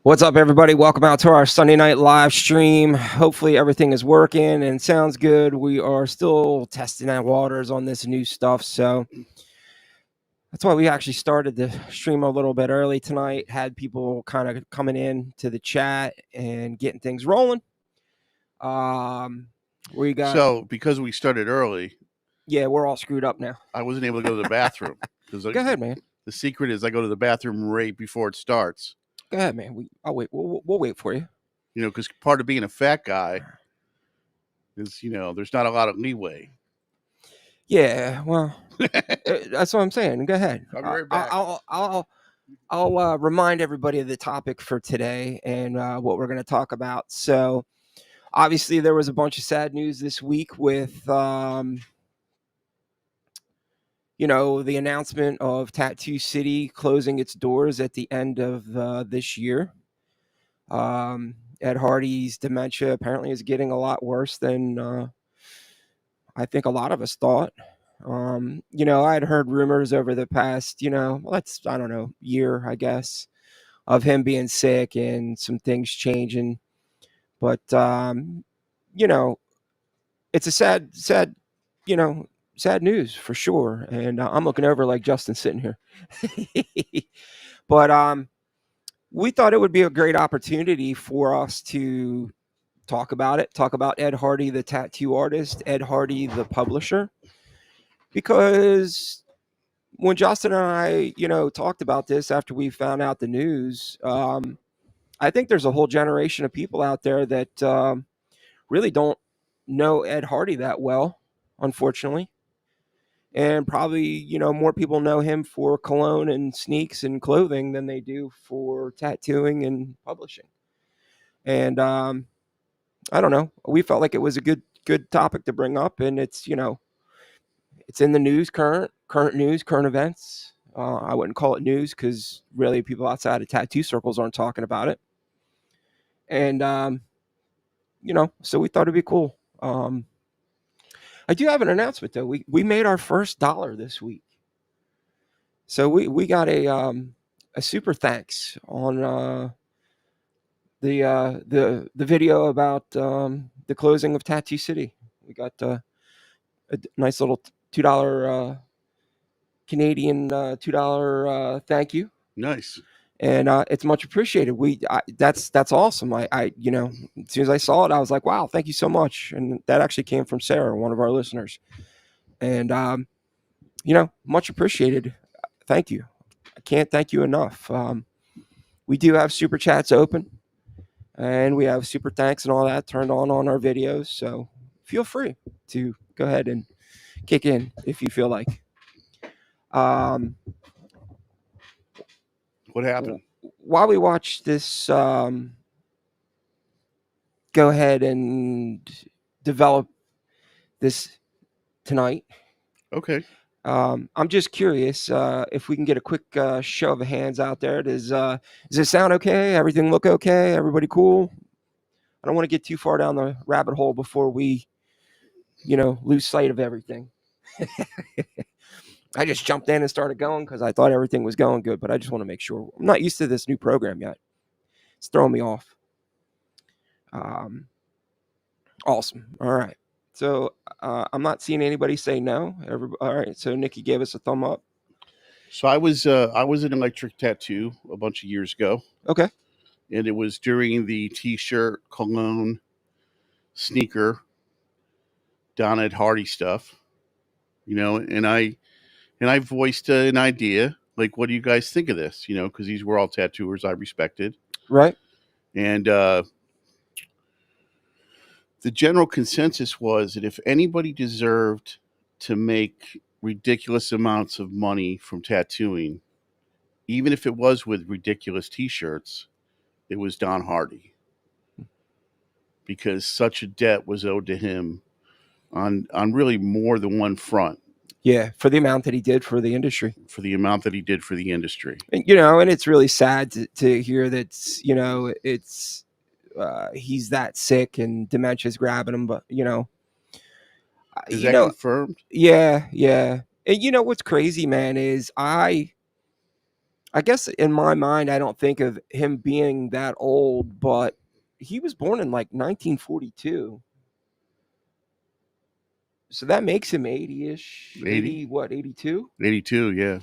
What's up, everybody? Welcome out to our Sunday night live stream. Hopefully, everything is working and sounds good. We are still testing out waters on this new stuff, so that's why we actually started the stream a little bit early tonight. Had people kind of coming in to the chat and getting things rolling. We got So because we started early, we're all screwed up now. I wasn't able to go to the bathroom. Go ahead, man. The secret is I go to the bathroom right before it starts. Go ahead, man. I'll wait. We'll wait for you. You know, because part of being a fat guy is, there's not a lot of leeway. Yeah, well, that's what I'm saying. Go ahead. I'll be right back. I'll remind everybody of the topic for today and what we're going to talk about. So, obviously, there was a bunch of sad news this week with, the announcement of Tattoo City closing its doors at the end of this year. Ed Hardy's dementia apparently is getting a lot worse than I think a lot of us thought. I had heard rumors over the past, year, I guess, of him being sick and some things changing. But, it's a sad news for sure. And I'm looking over like Justin sitting here. But we thought it would be a great opportunity for us to talk about Ed Hardy, the tattoo artist, Ed Hardy, the publisher. Because when Justin and I, talked about this after we found out the news, I think there's a whole generation of people out there that really don't know Ed Hardy that well, unfortunately. And probably, more people know him for cologne and sneaks and clothing than they do for tattooing and publishing. And I don't know. We felt like it was a good topic to bring up, and it's it's in the news, current news, current events. I wouldn't call it news because really people outside of tattoo circles aren't talking about it. And, so we thought it'd be cool. I do have an announcement, though. We made our first $1 this week. So we got a super thanks on the video about the closing of Tattoo City. We got a nice little $2 Canadian $2 thank you. Nice. And it's much appreciated. That's awesome. I as soon as I saw it, I was like, wow, thank you so much. And that actually came from Sarah, one of our listeners. And much appreciated. Thank you. I can't thank you enough. We do have super chats open, and we have super thanks and all that turned on our videos. So feel free to go ahead and kick in if you feel like. What happened? While we watch this, go ahead and develop this tonight. Okay. I'm just curious if we can get a quick show of hands out there. Does it sound okay? Everything look okay? Everybody cool? I don't want to get too far down the rabbit hole before we, lose sight of everything. I just jumped in and started going because I thought everything was going good, but I just want to make sure. I'm not used to this new program yet. It's throwing me off. Awesome. All right. So I'm not seeing anybody say no. All right. So Nikki gave us a thumb up. So I was an electric tattoo a bunch of years ago. Okay. And it was during the T-shirt, cologne, sneaker, Don Ed Hardy stuff. And I voiced an idea, like, what do you guys think of this? Because these were all tattooers I respected. Right. And the general consensus was that if anybody deserved to make ridiculous amounts of money from tattooing, even if it was with ridiculous T-shirts, it was Don Hardy. Because such a debt was owed to him on really more than one front. Yeah, for the amount that he did for the industry. And, and it's really sad to hear that, it's he's that sick and dementia's grabbing him, but, Is that confirmed? Yeah. And what's crazy, man, is I I guess in my mind, I don't think of him being that old, but he was born in like 1942. So that makes him 80-ish. 80, 80, what, 82? 82, yeah.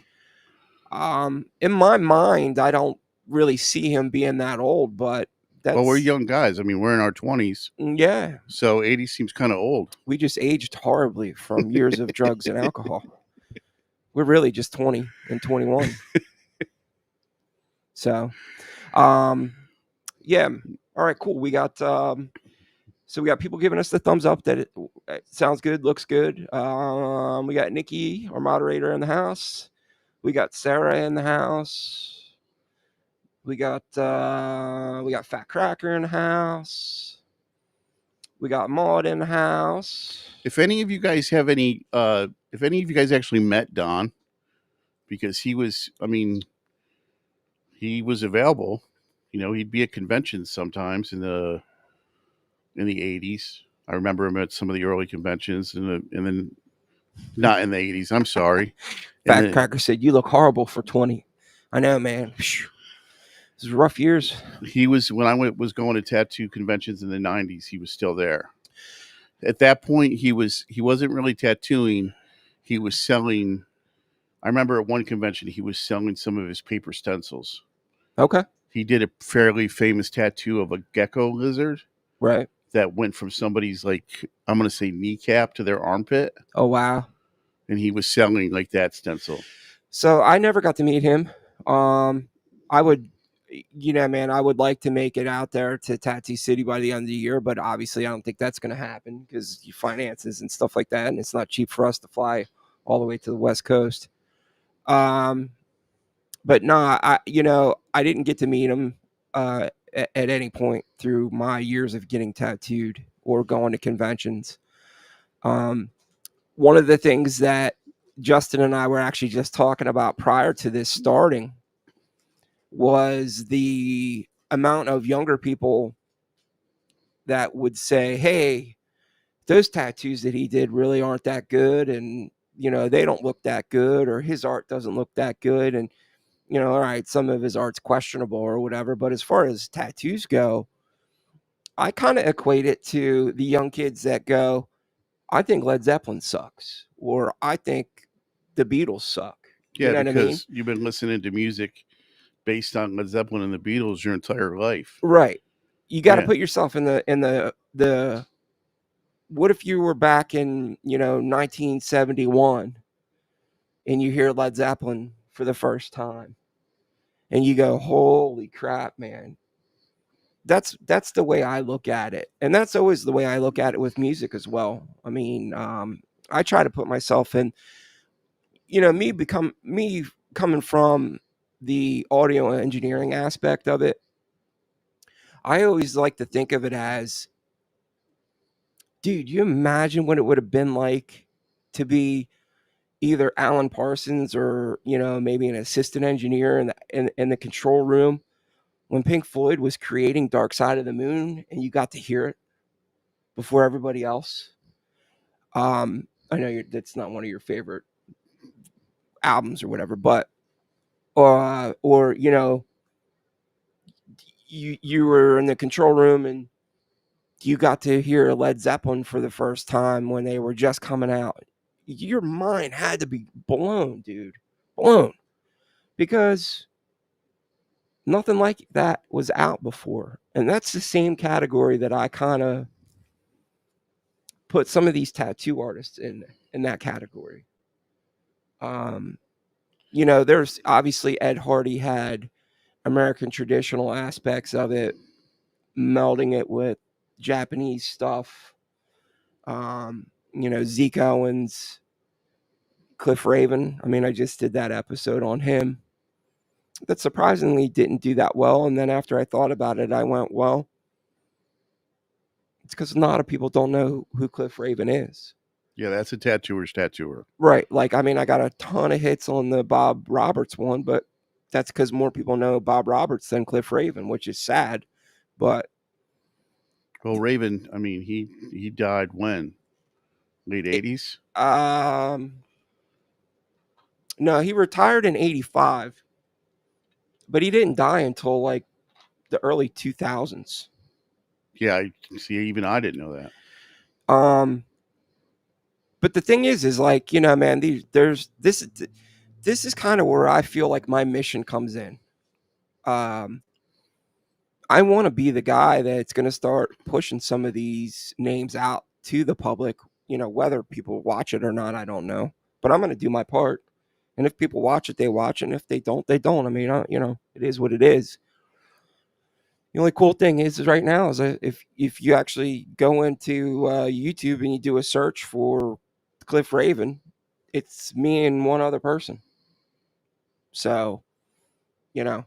In my mind, I don't really see him being that old, but Well, we're that's, young guys. I mean, we're in our 20s. yeah, So 80 seems kind of old. we just aged horribly from years of drugs and alcohol. We're really just 20 and 21. So, yeah. All right, cool. We got so we got people giving us the thumbs up that it sounds good, looks good. We got Nikki, our moderator, in the house. We got Sarah in the house. We got Fat Cracker in the house. We got Maud in the house. If any of you guys have any, if any of you guys actually met Don, because he was, I mean, he was available. You know, he'd be at conventions sometimes in the 80s. I remember him at some of the early conventions, and then not in the 80s. I'm sorry. And Fat then Cracker said, "You look horrible for 20." I know, man. This is rough years. he was when was going to tattoo conventions in the 90s. He was still there. At that point, he wasn't really tattooing. He was selling. I remember at one convention he was selling some of his paper stencils. Okay. He did a fairly famous tattoo of a gecko lizard Right. that went from somebody's, like, I'm going to say kneecap to their armpit, Oh, wow. and he was selling like that stencil. So I never got to meet him. I would, man, I would like to make it out there to Tattoo City by the end of the year, but obviously I don't think that's going to happen because finances and stuff like that, and it's not cheap for us to fly all the way to the West Coast. But no, I didn't get to meet him at any point through my years of getting tattooed or going to conventions. One of the things that Justin and I were actually just talking about prior to this starting was the amount of younger people that would say, "Hey, those tattoos that he did really aren't that good, and they don't look that good, or his art doesn't look that good." And all right, some of his art's questionable or whatever, but as far as tattoos go, I kind of equate it to the young kids that go, "I think Led Zeppelin sucks," or "I think the Beatles suck." You Yeah, know what I mean? because you've been listening to music based on Led Zeppelin and the Beatles your entire life. Right. You got to Yeah. put yourself in the what if you were back in, 1971 and you hear Led Zeppelin for the first time and you go, "Holy crap, man." That's the way I look at it. And that's always the way I look at it with music as well. I mean, I try to put myself in, me coming from the audio engineering aspect of it. I always like to think of it as, dude, you imagine what it would have been like to be either Alan Parsons or, maybe an assistant engineer in the control room when Pink Floyd was creating Dark Side of the Moon and you got to hear it before everybody else. I know that's not one of your favorite albums or whatever, but or you were in the control room and you got to hear Led Zeppelin for the first time when they were just coming out. Your mind had to be blown, dude. Blown. Because nothing like that was out before. And that's the same category that I kind of put some of these tattoo artists in that category. There's obviously Ed Hardy had American traditional aspects of it, melding it with Japanese stuff. Zeke Owens, Cliff Raven. I mean, I just did that episode on him. That surprisingly didn't do that well. And then after I thought about it, I went, well, it's because a lot of people don't know who Cliff Raven is. Yeah, that's a tattooer's tattooer. Right. Like, I mean, I got a ton of hits on the Bob Roberts one, but that's because more people know Bob Roberts than Cliff Raven, which is sad. But Well, Raven, I mean, he died when? Late 80s? no, he retired in 85. but he didn't die until like the early 2000s. Yeah, I see. Even I didn't know that. Um, but the thing is like, man, there's this is kind of where I feel like my mission comes in. Um, I want to be the guy that's going to start pushing some of these names out to the public. Whether people watch it or not, I don't know, but I'm going to do my part. And if people watch it, they watch it. And if they don't, they don't. I mean, it is what it is. The only cool thing is right now is if you actually go into YouTube and you do a search for Cliff Raven, it's me and one other person. So, you know.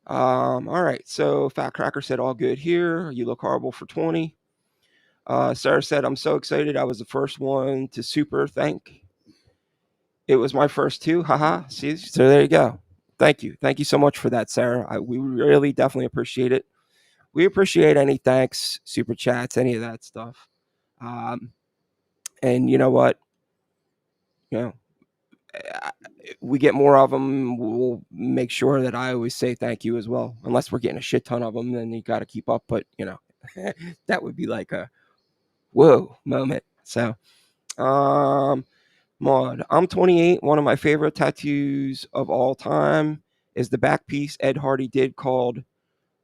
All right. So Fat Cracker said, all good here. You look horrible for 20. Sarah said, I'm so excited. I was the first one to super thank. It was my first too. Haha. See, so there you go. Thank you. Thank you so much for that, Sarah. We really definitely appreciate it. We appreciate any thanks, super chats, any of that stuff. Um, and you know what? You know, we get more of them. We'll make sure that I always say thank you as well. Unless we're getting a shit ton of them, then you got to keep up. But that would be like a whoa moment. So, Maud, I'm 28. One of my favorite tattoos of all time is the back piece Ed Hardy did called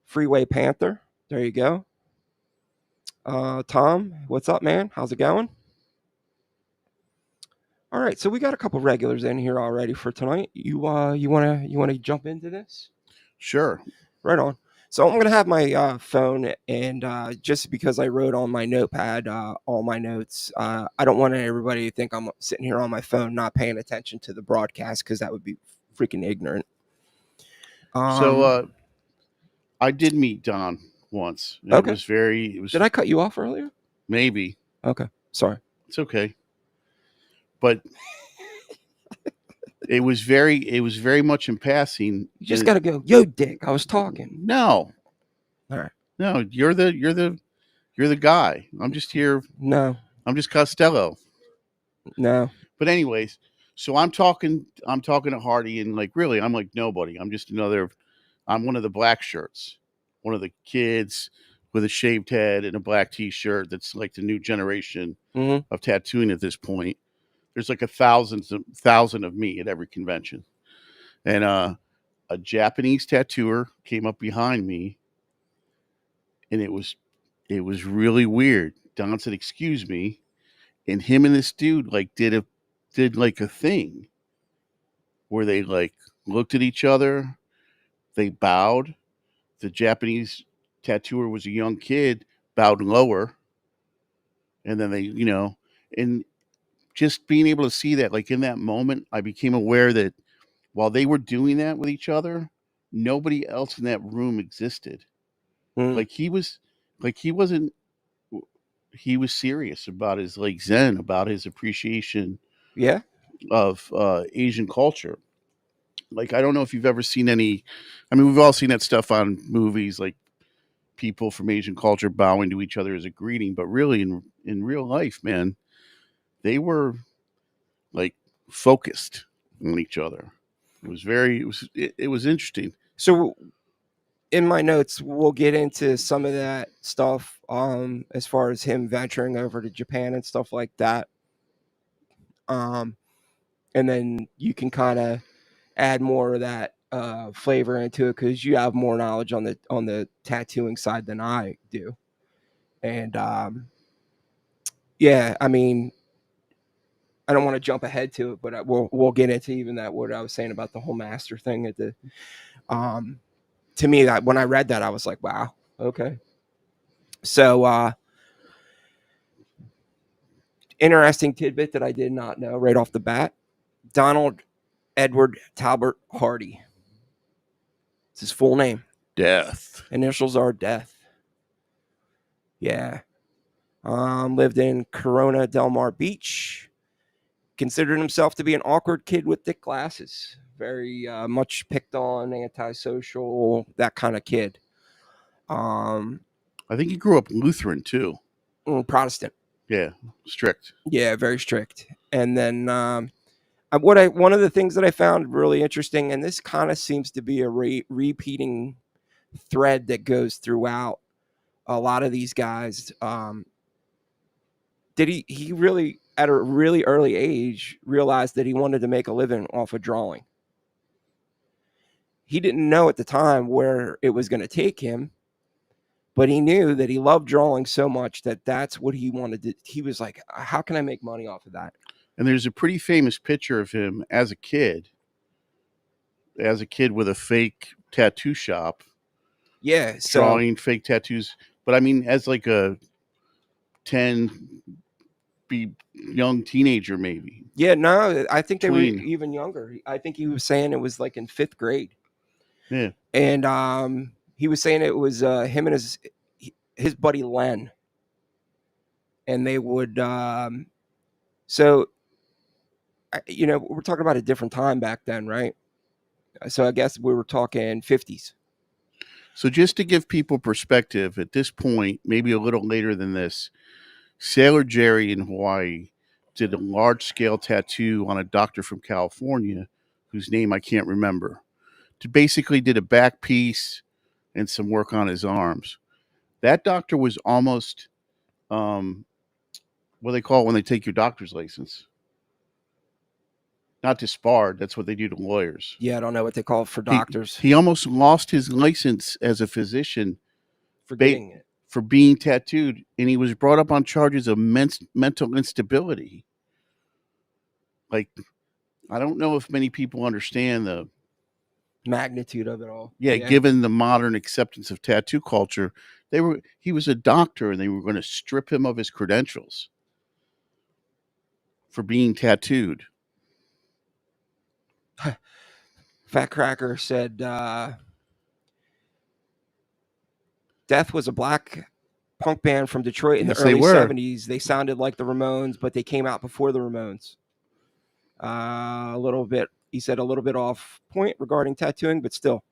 Freeway Panther. There you go. Tom, what's up, man? How's it going? All right, so we got a couple regulars in here already for tonight. You wanna jump into this? Sure. Right on. So I'm gonna have my phone, and just because I wrote on my notepad all my notes, I don't want everybody to think I'm sitting here on my phone not paying attention to the broadcast because that would be freaking ignorant. So I did meet Don once. And Okay. It was Did I cut you off earlier? maybe. Okay, sorry. It's okay. But it was very much in passing. You just gotta go. Yo, dick. I was talking. No. All right. No, you're the guy. I'm just here. No. I'm just Costello. No. But anyways, so I'm talking to Hardy, and like really I'm like nobody. I'm one of the black shirts. One of the kids with a shaved head and a black t-shirt that's like the new generation Mm-hmm. of tattooing at this point. There's like a thousand of me at every convention. And a Japanese tattooer came up behind me, and it was really weird. Don said, "Excuse me," and him and this dude like did like a thing where they like looked at each other, they bowed. The Japanese tattooer was a young kid, bowed lower, and then and just being able to see that, like in that moment, I became aware that while they were doing that with each other, nobody else in that room existed. Mm. Like he wasn't he was serious about his like zen, about his appreciation Yeah. of Asian culture. Like I don't know if you've ever seen any. I mean, we've all seen that stuff on movies, like people from Asian culture bowing to each other as a greeting. But really, in real life, man, they were like focused on each other. It was interesting. So in my notes, we'll get into some of that stuff as far as him venturing over to Japan and stuff like that. Um, and then you can kind of add more of that flavor into it because you have more knowledge on the tattooing side than I do. And yeah, I mean, I don't want to jump ahead to it, but we'll get into even that what I was saying about the whole master thing at the um to me that when I read that I was like, wow, okay. So interesting tidbit that I did not know right off the bat. Donald Edward Talbot Hardy. It's his full name. Death. Initials are Death. Yeah. Lived in Corona Del Mar Beach. Considered himself to be an awkward kid with thick glasses. Very much picked on, antisocial, that kind of kid. I think he grew up Lutheran too. Protestant. Yeah, strict. Yeah, very strict. And then One of the things that I found really interesting, and this kind of seems to be a repeating thread that goes throughout a lot of these guys. Did he really at a really early age realized that he wanted to make a living off of drawing? He didn't know at the time where it was going to take him, but he knew that he loved drawing so much that that's what he wanted to. He was like, how can I make money off of that? And there's a pretty famous picture of him as a kid with a fake tattoo shop, Yeah. So drawing fake tattoos. But I mean, as like a 10 be young teenager, maybe. yeah, no, I think they were Tween. even younger. I think he was saying it was like in 5th grade. Yeah. And he was saying it was him and his buddy Len, and they would. So, we're talking about a different time back then, right? So I guess we were talking 50s. So just to give people perspective, at this point, maybe a little later than this, Sailor Jerry in Hawaii did a large scale tattoo on a doctor from California whose name I can't remember. Basically did a back piece and some work on his arms. That doctor was almost what they call it when they take your doctor's license. Not disbarred. That's what they do to lawyers. Yeah, I don't know what they call it for doctors. He almost lost his license as a physician for getting it. For being tattooed, and he was brought up on charges of mental instability. Like, I don't know if many people understand the magnitude of it all. Yeah, given the modern acceptance of tattoo culture, he was a doctor, and they were going to strip him of his credentials for being tattooed. Fat Cracker said Death was a black punk band from Detroit in the early 70s. They sounded like the Ramones, but they came out before the Ramones. A little bit, he said, a little bit off point regarding tattooing, but still.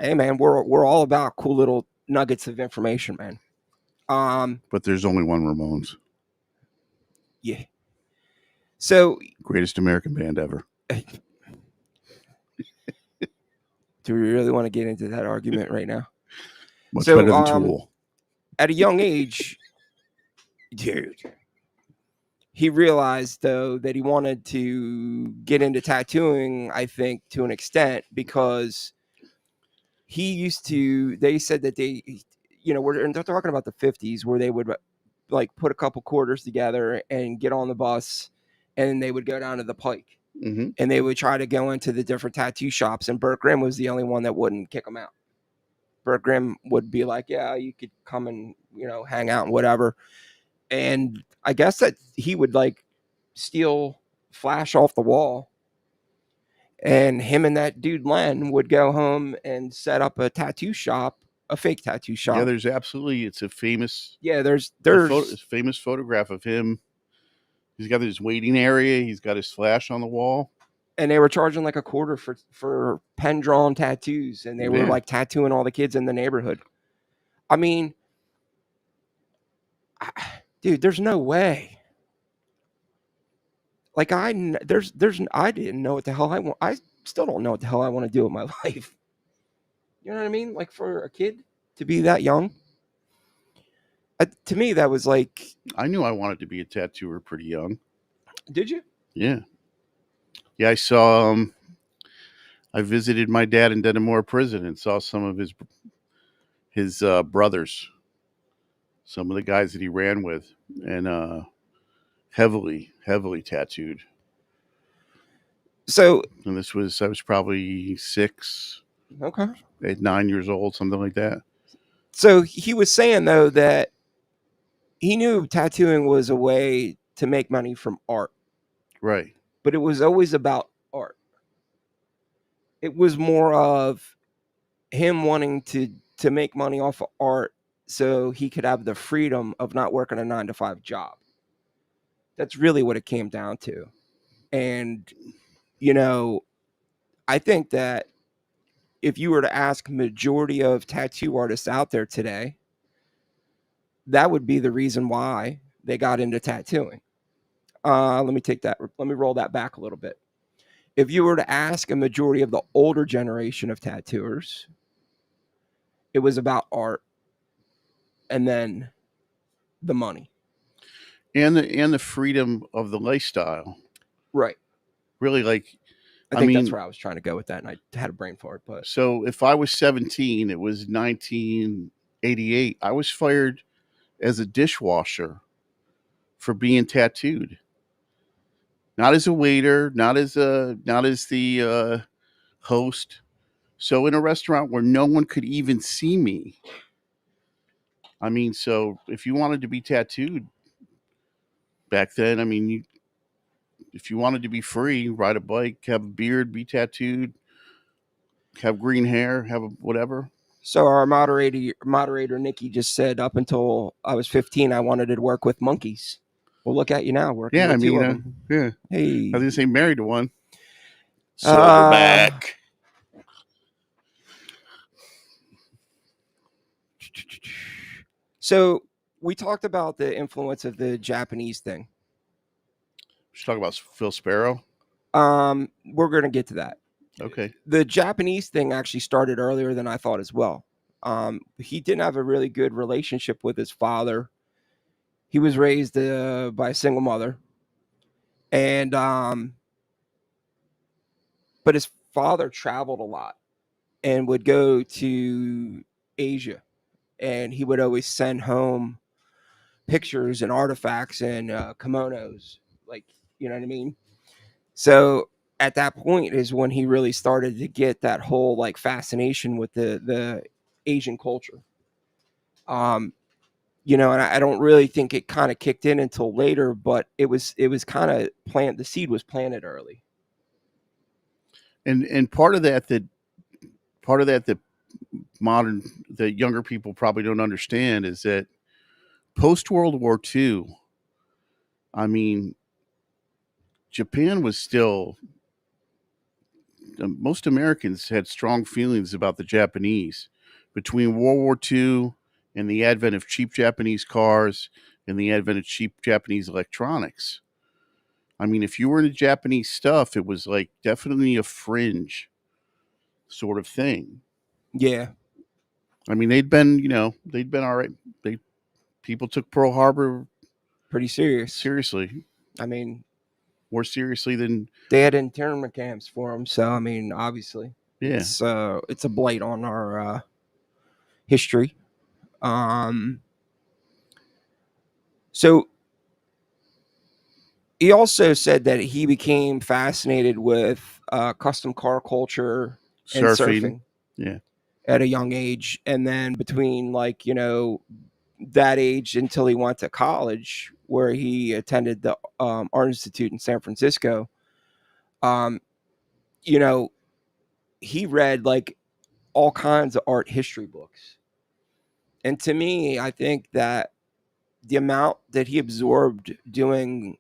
Hey, man, we're all about cool little nuggets of information, man. But there's only one Ramones. Yeah. So greatest American band ever. Do we really want to get into that argument right now? Much better than Tool. At a young age, dude, he realized, though, that he wanted to get into tattooing, I think, to an extent, because they said that they're talking about the 50s, where they would like put a couple quarters together and get on the bus, and they would go down to the Pike. Mm-hmm. And they would try to go into the different tattoo shops, and Burt Grimm was the only one that wouldn't kick them out. Burt Grimm would be like, yeah, you could come and, hang out and whatever. And I guess that he would like steal flash off the wall. And him and that dude Len would go home and set up a tattoo shop, a fake tattoo shop. Yeah, it's a famous. Yeah, there's a famous photograph of him. He's got his waiting area. He's got his flash on the wall. And they were charging like $25 for pen drawn tattoos, and they were like tattooing all the kids in the neighborhood. I mean, dude, there's no way. Like I didn't know what the hell I want. I still don't know what the hell I want to do with my life. You know what I mean? Like for a kid to be that young. To me, that was like... I knew I wanted to be a tattooer pretty young. Did you? Yeah. Yeah, I saw... I visited my dad in Denimore prison and saw some of his brothers. Some of the guys that he ran with. And heavily tattooed. So... And I was probably 6. Okay. 8, 9 years old, something like that. So he was saying, though, that he knew tattooing was a way to make money from art. Right. But it was always about art. It was more of him wanting to make money off of art so he could have the freedom of not working a 9-to-5 job. That's really what it came down to. And, I think that if you were to ask majority of tattoo artists out there today, that would be the reason why they got into tattooing. Let me take that. Let me roll that back a little bit. If you were to ask a majority of the older generation of tattooers, it was about art and then the money. And the freedom of the lifestyle. Right. Really, like, I I think that's mean, where I was trying to go with that, and I had a brain fart. But so if I was 17, it was 1988. I was fired as a dishwasher for being tattooed. Not as a waiter, not as the host. So in a restaurant where no one could even see me. I mean, so if you wanted to be tattooed back then, I mean, if you wanted to be free, ride a bike, have a beard, be tattooed, have green hair, have a whatever. so our moderator Nikki just said, up until I was 15, I wanted to work with monkeys. Well, look at you now, working Yeah, I with two mean, of them. yeah. I was Hey, gonna say married to one. uh, Silverback. so we talked about the influence of the Japanese thing. Should talk about Phil Sparrow. We're gonna get to that. Okay. The Japanese thing actually started earlier than I thought as well. He didn't have a really good relationship with his father. He was raised by a single mother, and but his father traveled a lot and would go to Asia, and he would always send home pictures and artifacts and kimonos, like, you know what I mean. So at that point is when he really started to get that whole like fascination with the Asian culture. Um, and I don't really think it kind of kicked in until later, but it was kind of the seed was planted early. And part of that modern that younger people probably don't understand is that post World War II, I mean, Japan was still most Americans had strong feelings about the Japanese between World War II and the advent of cheap Japanese cars and the advent of cheap Japanese electronics. I mean, if you were into Japanese stuff, it was like definitely a fringe sort of thing. Yeah, I mean, they'd been all right. They People took Pearl Harbor pretty serious. seriously, I mean, more seriously than they had internment camps for them, so I mean, obviously, yeah. it's a blight on our history. Um, so he also said that he became fascinated with custom car culture and Surfing, surfing yeah, at a young age, and then between that age until he went to college, where he attended the Art Institute in San Francisco. Um, you know, he read like all kinds of art history books, and to me, I think that the amount that he absorbed doing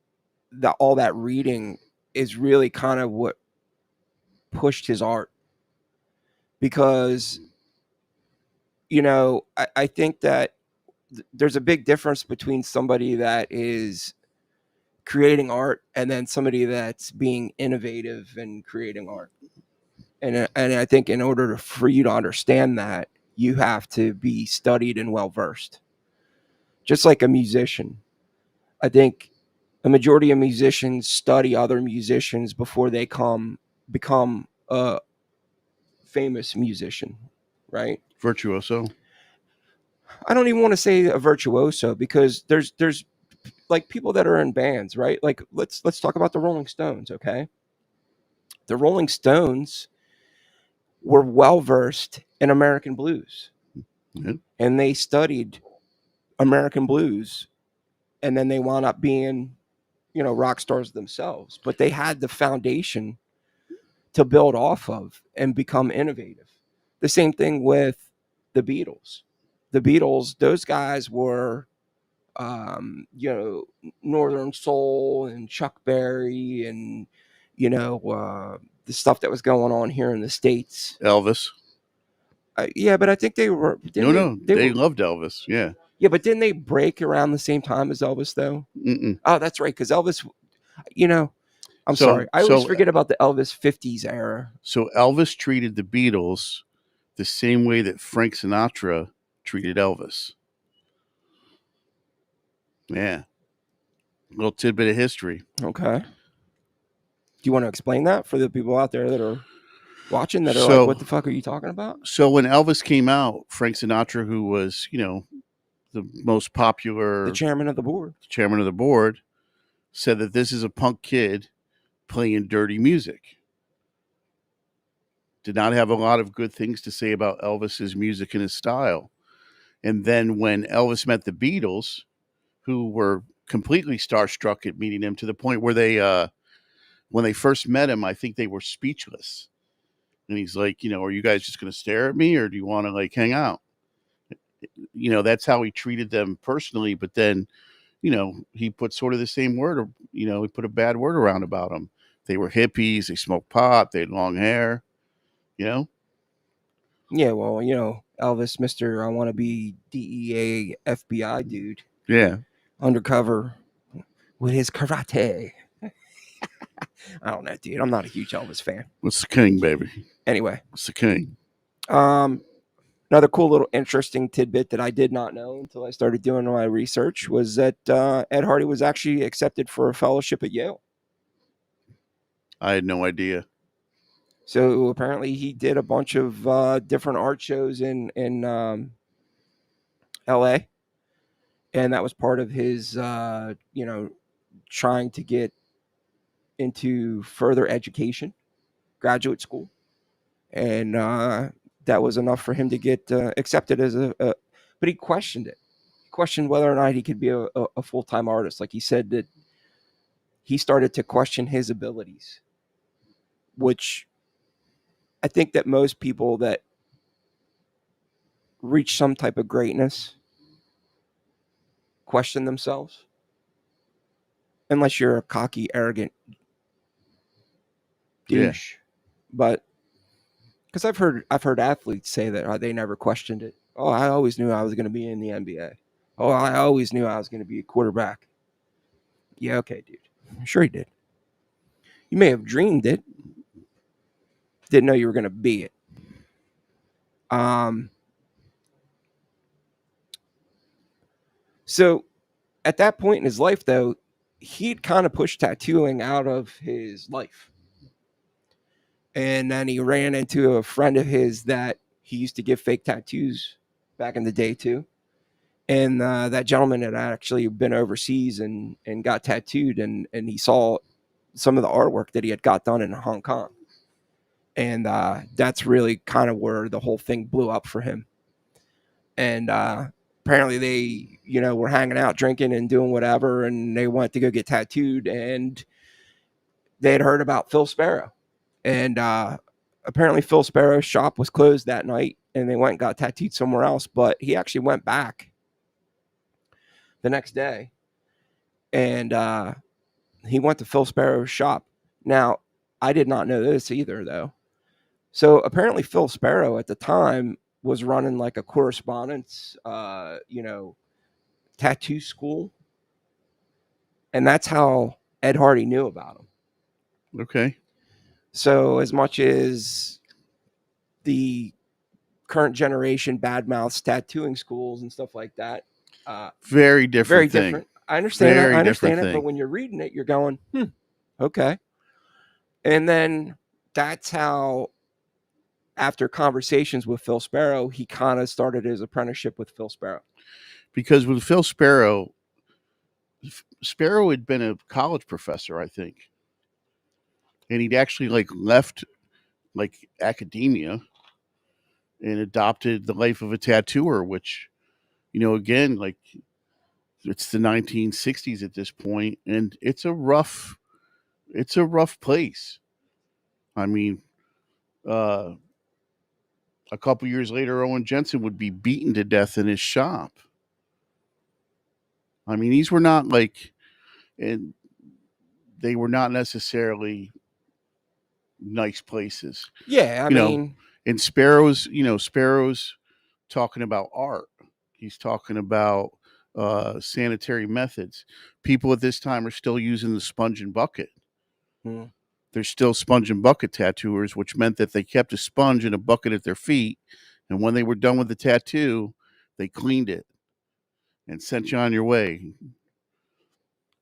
all that reading is really kind of what pushed his art, because I think that there's a big difference between somebody that is creating art and then somebody that's being innovative and creating art. And I think in order for you to understand that, you have to be studied and well versed. Just like a musician, I think a majority of musicians study other musicians before they become a famous musician, right? virtuoso. I don't even want to say a virtuoso, because there's like people that are in bands, right? Like let's talk about the Rolling Stones, okay? The Rolling Stones were well versed in American blues, Yeah. and they studied American blues, and then they wound up being, rock stars themselves. But they had the foundation to build off of and become innovative. The same thing with the Beatles. The Beatles, those guys were, Northern Soul and Chuck Berry and, the stuff that was going on here in the States. Elvis. Yeah, but I think No, no, they they were, loved Elvis. Yeah. yeah, but didn't they break around the same time as Elvis though? Mm-mm. Oh, that's right, because Elvis. You know, I'm sorry. So I always so forget about the Elvis 50s era. so Elvis treated the Beatles the same way that Frank Sinatra treated Elvis. Yeah, little tidbit of history. Okay. Do you want to explain that for the people out there that are watching that are like, what So the fuck are you talking about? so when Elvis came out, Frank Sinatra, who was the most The popular chairman of the board. chairman of the board, said that this is a punk kid playing dirty music. Did not have a lot of good things to say about Elvis's music and his style. And then when Elvis met the Beatles, who were completely starstruck at meeting him to the point where when they first met him, I think they were speechless. And he's like, are you guys just going to stare at me or do you want to like hang out? That's how he treated them personally. But then, he put sort of the same word, he put a bad word around about them. They were hippies, they smoked pot, they had long hair, you know? Yeah, well, Elvis, Mr. I want to be DEA FBI dude, Yeah. undercover with his karate. I don't know, dude. I'm not a huge Elvis fan. What's the king, baby? Anyway, What's the king? um, another cool little interesting tidbit that I did not know until I started doing my research was that Ed Hardy was actually accepted for a fellowship at Yale. I had no idea. So apparently he did a bunch of different art shows in L.A. and that was part of his trying to get into further education, graduate school, and that was enough for him to get accepted as a. But he questioned it. He questioned whether or not he could be a full time artist. Like he said that he started to question his abilities, which I think that most people that reach some type of greatness question themselves, unless you're a cocky, arrogant Yeah. douche. But because I've heard athletes say that they never questioned it. Oh, I always knew I was going to be in the NBA. Oh, I always knew I was going to be a quarterback. Yeah, okay, dude. Sure, he did. You may have dreamed it, didn't know you were going to be it. Um, so at that point in his life, though, he'd kind of pushed tattooing out of his life. And then he ran into a friend of his that he used to give fake tattoos back in the day, too. And that gentleman had actually been overseas and got tattooed, and he saw some of the artwork that he had got done in Hong Kong. And that's really kind of where the whole thing blew up for him. And apparently they, were hanging out, drinking and doing whatever, and they went to go get tattooed, and they had heard about Phil Sparrow. And apparently Phil Sparrow's shop was closed that night, and they went and got tattooed somewhere else. But he actually went back the next day, and he went to Phil Sparrow's shop. Now, I did not know this either, though. So apparently, Phil Sparrow at the time was running like a correspondence, tattoo school, and that's how Ed Hardy knew about him. Okay. So as much as the current generation badmouths tattooing schools and stuff like that, Very different very thing. different. I understand that. I Very understand different it. But thing. when you're reading it, you're going, okay. And then that's how, after conversations with Phil Sparrow, he kind of started his apprenticeship with Phil Sparrow. Because with Phil Sparrow had been a college professor, I think. And he'd actually like left like academia and adopted the life of a tattooer, which, again, like it's the 1960s at this point, and it's a rough place. I mean, uh, a couple years later, Owen Jensen would be beaten to death in his shop. I mean, these were not like, and they were not necessarily nice places. Yeah, I You know, mean, and Sparrow's talking about art. He's talking about sanitary methods. People at this time are still using the sponge and bucket. Hmm. There's still sponge and bucket tattooers, which meant that they kept a sponge and a bucket at their feet, and when they were done with the tattoo, they cleaned it and sent you on your way.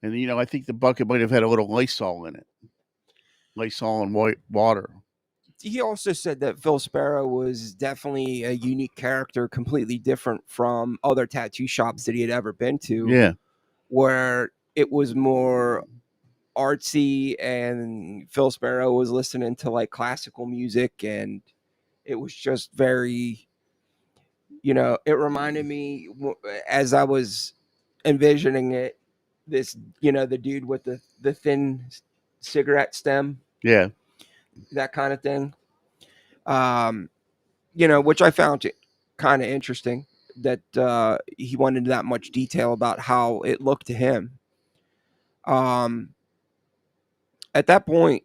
And I think the bucket might have had a little Lysol in it, Lysol and white water. He also said that Phil Sparrow was definitely a unique character, completely different from other tattoo shops that he had ever been to, Yeah, where it was more artsy and Phil Sparrow was listening to like classical music, and it was just very, it reminded me as I was envisioning it, this, the dude with the thin cigarette stem, yeah. that kind of thing. Um, which I found kind of interesting that he went into that much detail about how it looked to him. Um, at that point,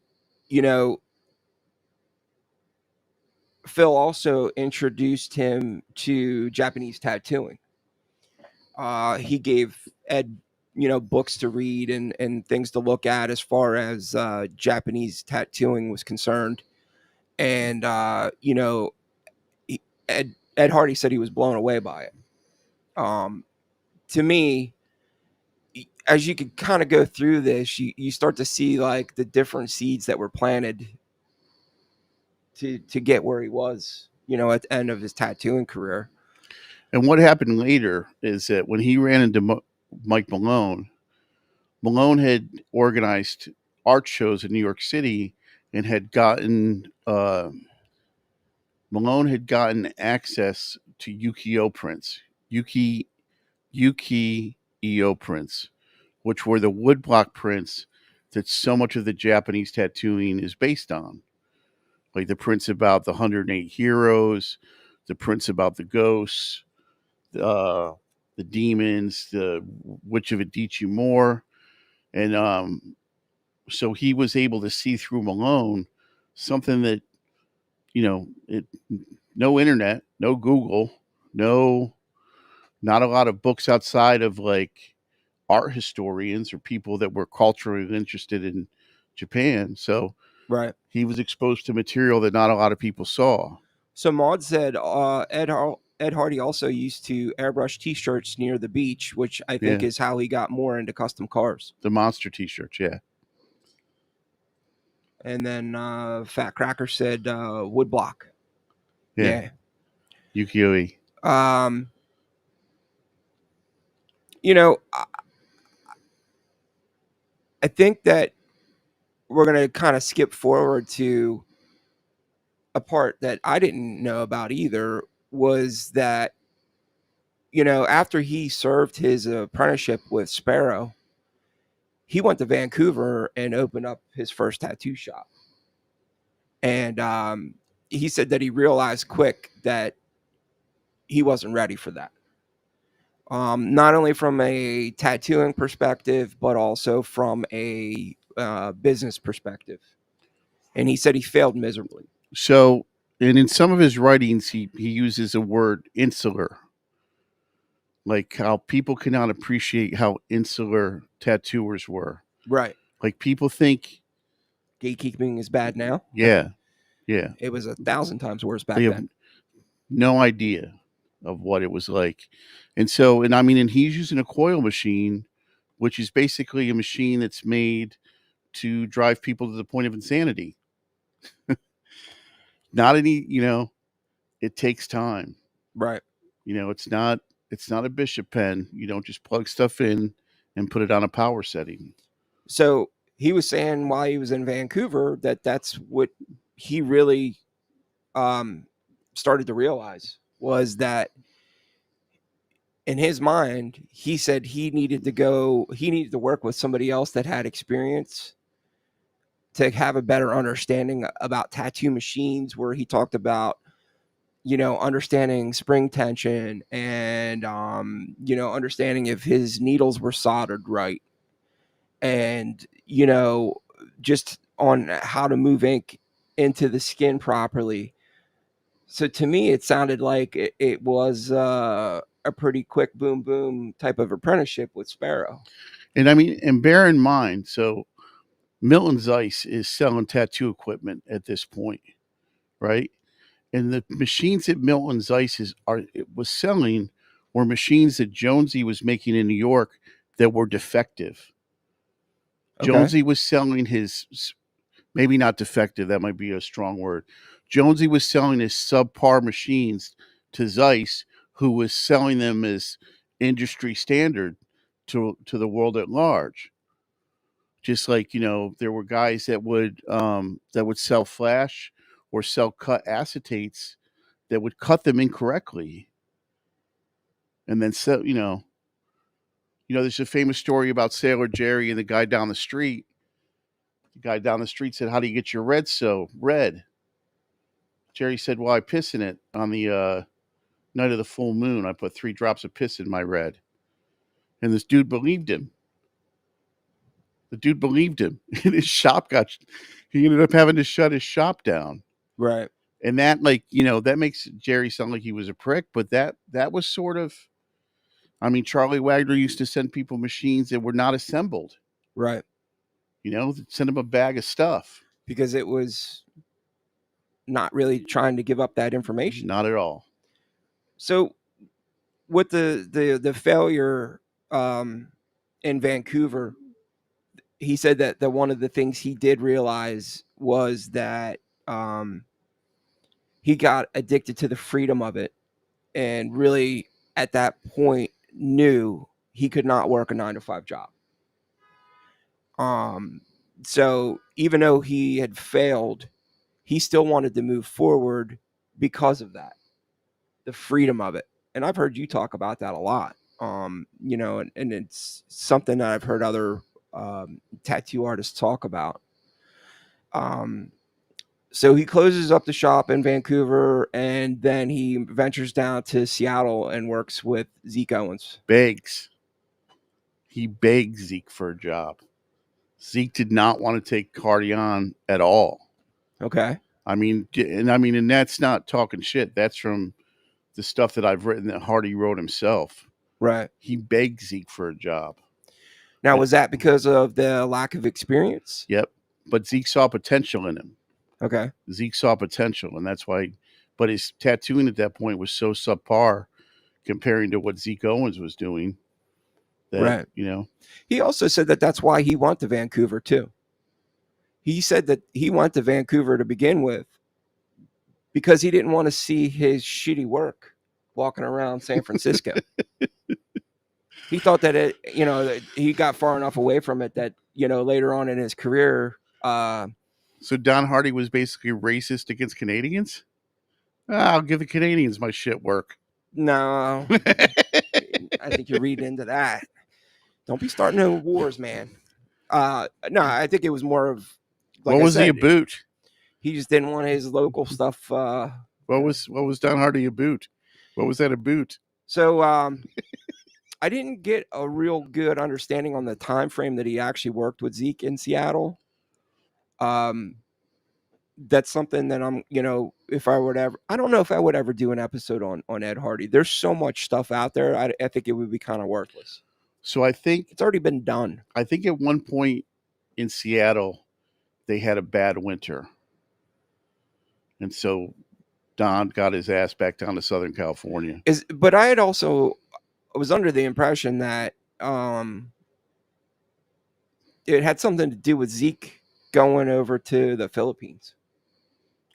you know, Phil also introduced him to Japanese tattooing. He gave Ed, books to read and things to look at as far as Japanese tattooing was concerned. And, he, Ed Hardy said he was blown away by it. Um, to me, as you could kind of go through this, you start to see like the different seeds that were planted to get where he was, at the end of his tattooing career. And what happened later is that when he ran into Mike Malone, Malone had organized art shows in New York City and had gotten Malone had gotten access to ukiyo prints, yuki ukiyo prints, which were the woodblock prints that so much of the Japanese tattooing is based on, like the prints about the 108 heroes, the prints about the ghosts, uh, the demons, the which of it eats you more, and so he was able to see through Malone something that it no internet, no Google, no not a lot of books outside of like art historians or people that were culturally interested in Japan. So Right. he was exposed to material that not a lot of people saw. So Maud said Ed Hardy also used to airbrush T-shirts near the beach, which I think Yeah, is how he got more into custom cars. the monster T-shirts. Yeah, And then Fat Cracker said woodblock. yeah, Yeah. ukiyo-e. Um, I think that we're going to kind of skip forward to a part that I didn't know about either, was that, after he served his apprenticeship with Sparrow, he went to Vancouver and opened up his first tattoo shop. And he said that he realized quick that he wasn't ready for that. Not only from a tattooing perspective, but also from a business perspective. And he said he failed miserably. So, and in some of his writings, he uses a word insular, like how people cannot appreciate how insular tattooers were. Right. Like people think, Gatekeeping is bad now. yeah, yeah, It was 1,000 times worse they back have then. no idea of what it was like. And so, and he's using a coil machine, which is basically a machine that's made to drive people to the point of insanity. Not any, it takes time. Right. It's not a bishop pen. You don't just plug stuff in and put it on a power setting. So he was saying while he was in Vancouver that that's what he really um, started to realize, was that in his mind, he said he needed to work with somebody else that had experience to have a better understanding about tattoo machines, where he talked about, understanding spring tension and, understanding if his needles were soldered right, and, just on how to move ink into the skin properly. So to me, it sounded like it was a pretty quick boom boom type of apprenticeship with Sparrow. And I mean, and bear in mind, so Milton Zeiss is selling tattoo equipment at this point, right? And the machines that Milton Zeiss was selling were machines that Jonesy was making in New York that were defective. Okay. Jonesy was selling his, maybe not defective, that might be a strong word. Jonesy was selling his subpar machines to Zeiss, who was selling them as industry standard to the world at large. Just like, there were guys that would sell flash or sell cut acetates that would cut them incorrectly, and then sell. There's a famous story about Sailor Jerry and the guy down the street. The guy down the street said, "How do you get your red so red?" Jerry said, "Well, I piss in it on the night of the full moon. I put 3 drops of piss in my red." And this dude believed him. The dude believed him. And his shop he ended up having to shut his shop down. Right. And that, that makes Jerry sound like he was a prick, but that was sort of, I mean, Charlie Wagner used to send people machines that were not assembled. Right. Send them a bag of stuff. Because it was not really trying to give up that information. Not at all. So with the failure in Vancouver, he said that one of the things he did realize was that he got addicted to the freedom of it, and really at that point knew he could not work a 9 to 5 job. So even though he had failed, he still wanted to move forward because of that, the freedom of it. And I've heard you talk about that a lot. And it's something that I've heard other tattoo artists talk about. So he closes up the shop in Vancouver, and then he ventures down to Seattle and works with Zeke Owens. He begged Zeke for a job. Zeke did not want to take Hardy on at all. Okay. And that's not talking shit. That's from the stuff that I've written that Hardy wrote himself. Right. He begged Zeke for a job. Now, was that because of the lack of experience? Yep. But Zeke saw potential in him. Okay. Zeke saw potential, and that's why. But his tattooing at that point was so subpar comparing to what Zeke Owens was doing. That, right. He also said that that's why he went to Vancouver too. He said that he went to Vancouver to begin with because he didn't want to see his shitty work walking around San Francisco. He thought that he got far enough away from it that, later on in his career. So Don Hardy was basically racist against Canadians? I'll give the Canadians my shit work. No. I think you're reading into that. Don't be starting no wars, man. No, I think it was more of, like, what was he a boot? He just didn't want his local stuff. What was Don Hardy a boot? What was that a boot? So I didn't get a real good understanding on the time frame that he actually worked with Zeke in Seattle. That's something that I'm, if I would ever, I don't know if I would ever do an episode on Ed Hardy. There's so much stuff out there. I think it would be kind of worthless. So I think it's already been done. I think at one point in Seattle, they had a bad winter. And so Don got his ass back down to Southern California. But I was under the impression that it had something to do with Zeke going over to the Philippines.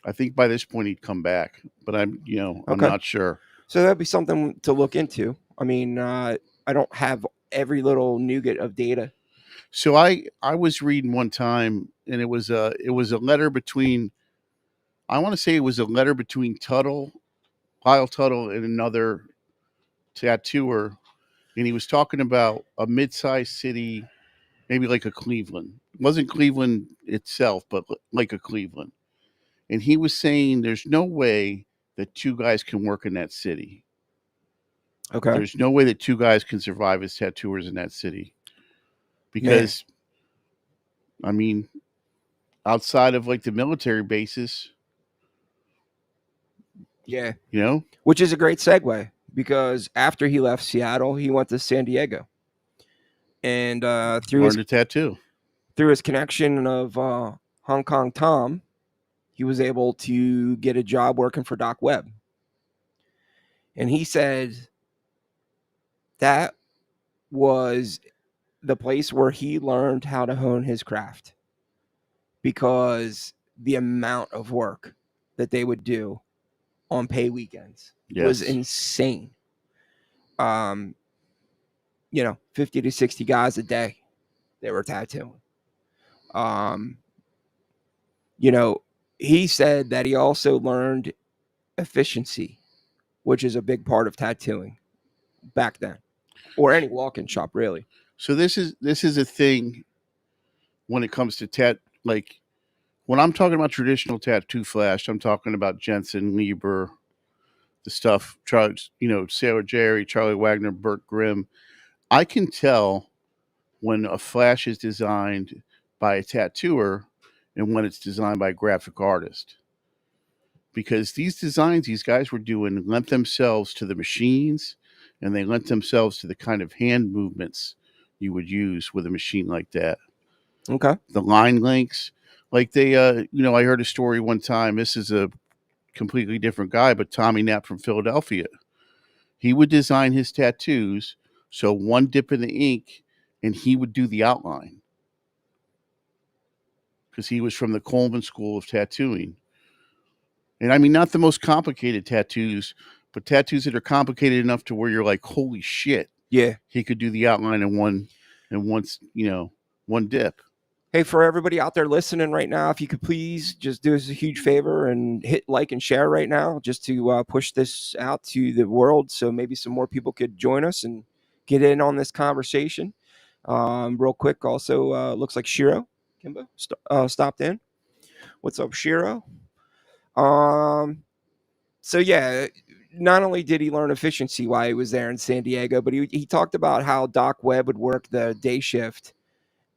I think by this point he'd come back, but I'm not sure. So that'd be something to look into. I mean, I don't have every little nougat of data. So I was reading one time, and it was a letter between, I want to say it was a letter between Lyle Tuttle, and another tattooer, and he was talking about a mid-sized city, maybe like a Cleveland. It wasn't Cleveland itself, but like a Cleveland. And he was saying there's no way that 2 guys can work in that city. Okay. There's no way that 2 guys can survive as tattooers in that city. Because, I mean, outside of like the military bases, Yeah. You know, Which is a great segue because after he left Seattle, he went to San Diego, and learned a tattoo. through his connection of Hong Kong Tom, he was able to get a job working for Doc Webb. And he said that was the place where he learned how to hone his craft because the amount of work that they would do on pay weekends was Yes. insane. Um, 50 to 60 guys a day they were tattooing. Um, you know, he said that he also learned efficiency, which is a big part of tattooing back then, or any walk-in shop, really. So this is a thing when it comes to like when I'm talking about traditional tattoo flash, I'm talking about Jensen, Lieber, the stuff, Charles, Sailor Jerry, Charlie Wagner, Burt Grimm. I can tell when a flash is designed by a tattooer and when it's designed by a graphic artist. Because these designs these guys were doing lent themselves to the machines and they lent themselves to the kind of hand movements you would use with a machine like that. Okay. The line lengths, like I heard a story one time. This is a completely different guy, but Tommy Knapp from Philadelphia. He would design his tattoos so one dip in the ink and he would do the outline because he was from the Coleman School of Tattooing. And I mean, not the most complicated tattoos, but tattoos that are complicated enough to where you're like, holy shit, Yeah. he could do the outline in one dip. Hey, for everybody out there listening right now, if you could please just do us a huge favor and hit like and share right now, just to push this out to the world, so maybe some more people could join us and get in on this conversation. Real quick, also looks like Shiro Kimbo stopped in. What's up, Shiro? Um, so yeah, not only did he learn efficiency while he was there in San Diego, but he talked about how Doc Webb would work the day shift,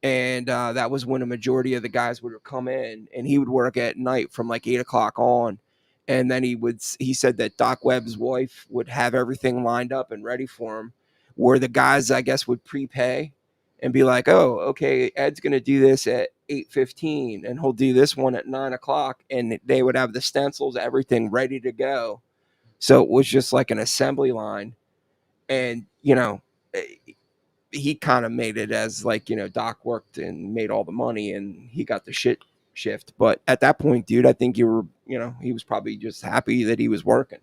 and that was when a majority of the guys would come in, and he would work at night from like 8 o'clock on, and then he said that Doc Webb's wife would have everything lined up and ready for him, where the guys I guess would prepay and be like, oh, okay, Ed's gonna do this at 8:15, and he'll do this one at 9 o'clock, and they would have the stencils, everything ready to go. So it was just like an assembly line, and he kind of made it as like, Doc worked and made all the money and he got the shit shift. But at that point, dude, I think he was probably just happy that he was working.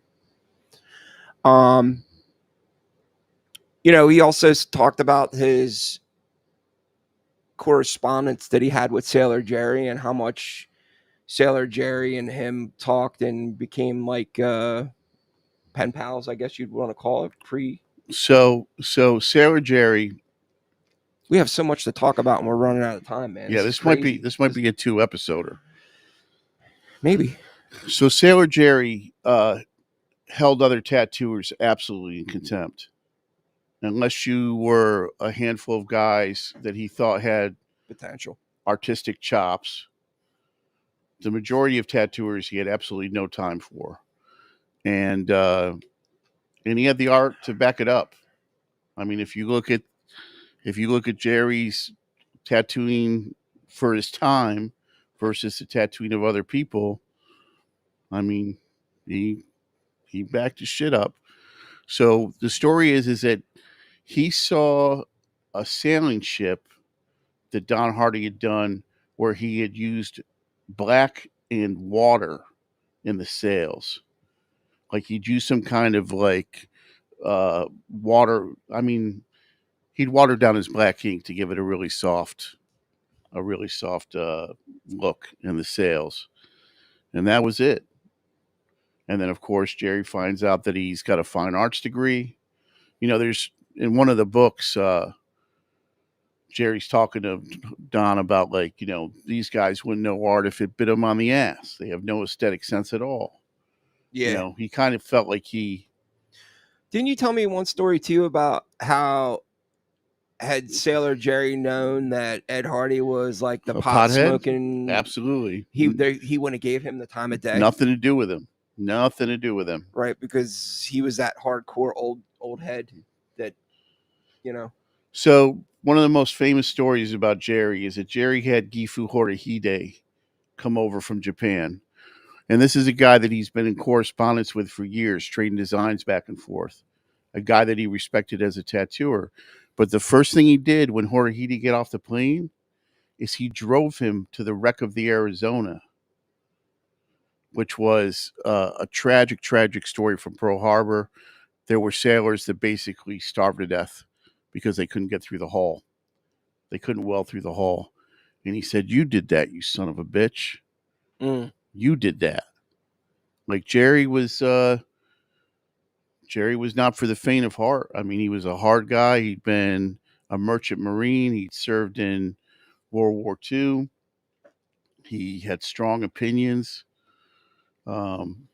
Um, he also talked about his correspondence that he had with Sailor Jerry and how much Sailor Jerry and him talked and became like pen pals, I guess you'd want to call it. So Sarah Jerry, We have so much to talk about and we're running out of time, man. yeah, This is this might be crazy. this might be a 2-episoder. Maybe. So Sailor Jerry held other tattooers absolutely in contempt, unless you were a handful of guys that he thought had Potential. artistic chops. The majority of tattooers he had absolutely no time for, and he had the art to back it up. I mean, if you look at Jerry's tattooing for his time versus the tattooing of other people, I mean, he backed his shit up. So the story is that he saw a sailing ship that Don Hardy had done where he had used black and water in the sails. Like he'd use some kind of like water. I mean, he'd watered down his black ink to give it a really soft look in the sails. And that was it. And then, of course, Jerry finds out that he's got a fine arts degree. There's in one of the books, Jerry's talking to Don about like, these guys wouldn't know art if it bit them on the ass. They have no aesthetic sense at all. Yeah. He kind of felt like he. Didn't you tell me one story too about how had Sailor Jerry known that Ed Hardy was like the A pot pothead? smoking, Absolutely. he wouldn't have gave him the time of day. Nothing to do with him. Nothing to do with him. right? Because he was that hardcore old head that, you know. So one of the most famous stories about Jerry is that Jerry had Gifu Horihide come over from Japan. And this is a guy that he's been in correspondence with for years, trading designs back and forth. A guy that he respected as a tattooer. But the first thing he did when Horihide got off the plane is he drove him to the wreck of the Arizona, which was a tragic, tragic story from Pearl Harbor. There were sailors that basically starved to death because they couldn't get through the hull. They couldn't weld through the hull. And he said, "You did that, you son of a bitch. Mm. You did that." Like Jerry was not for the faint of heart. I mean, he was a hard guy. He'd been a merchant marine. He'd served in World War II. He had strong opinions. Um,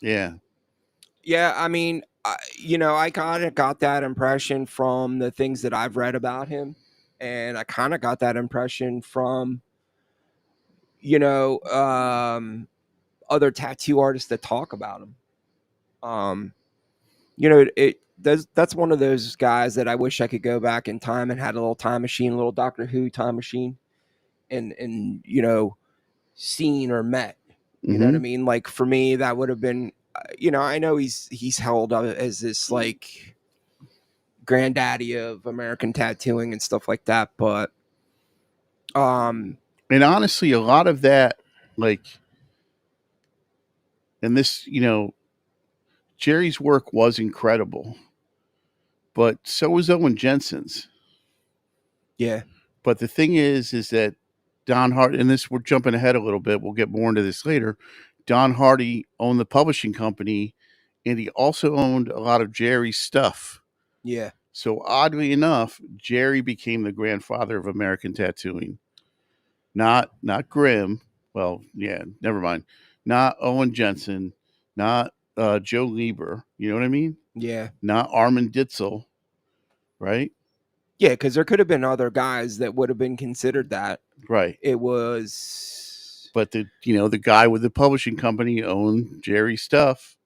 yeah. Yeah, I mean, I kind of got that impression from the things that I've read about him, and I kind of got that impression from, you know, other tattoo artists that talk about him. That's one of those guys that I wish I could go back in time and had a little time machine, a little Doctor Who time machine, and seen or met. You know what I Mm-hmm. mean? Like for me, that would have been. I know he's held up as this like granddaddy of American tattooing and stuff like that, but And honestly, a lot of that, like, and this, Jerry's work was incredible, but so was Owen Jensen's. yeah, But the thing is that Don Hardy, and this we're jumping ahead a little bit. We'll get more into this later. Don Hardy owned the publishing company, and he also owned a lot of Jerry's stuff. yeah, So oddly enough, Jerry became the grandfather of American tattooing. Not Grimm. Well, yeah, never mind. Not Owen Jensen. Not Joe Lieber. You know what I mean? yeah, Not Armin Ditzel. Right? yeah. Because there could have been other guys that would have been considered that. Right. It was, But the guy with the publishing company owned Jerry's stuff.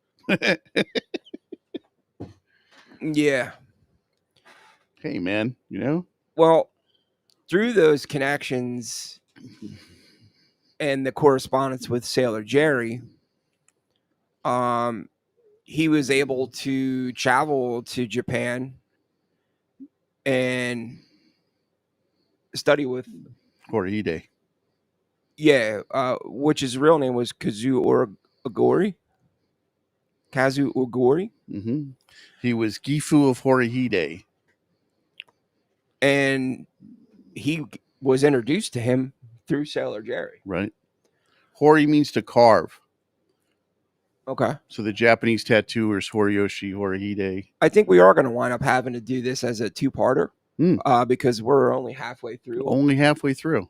yeah. Hey man, Well, through those connections and the correspondence with Sailor Jerry, um, he was able to travel to Japan and study with, Horihide. which his real name was Ogori. Kazu Ogori. Mm-hmm. He was Gifu of Horihide. And he was introduced to him through Sailor Jerry. Right. Hori means to carve. Okay. So the Japanese tattooers, Horiyoshi, Horihide. I think we are going to wind up having to do this as a two-parter Mm. because we're only halfway through. Only halfway through.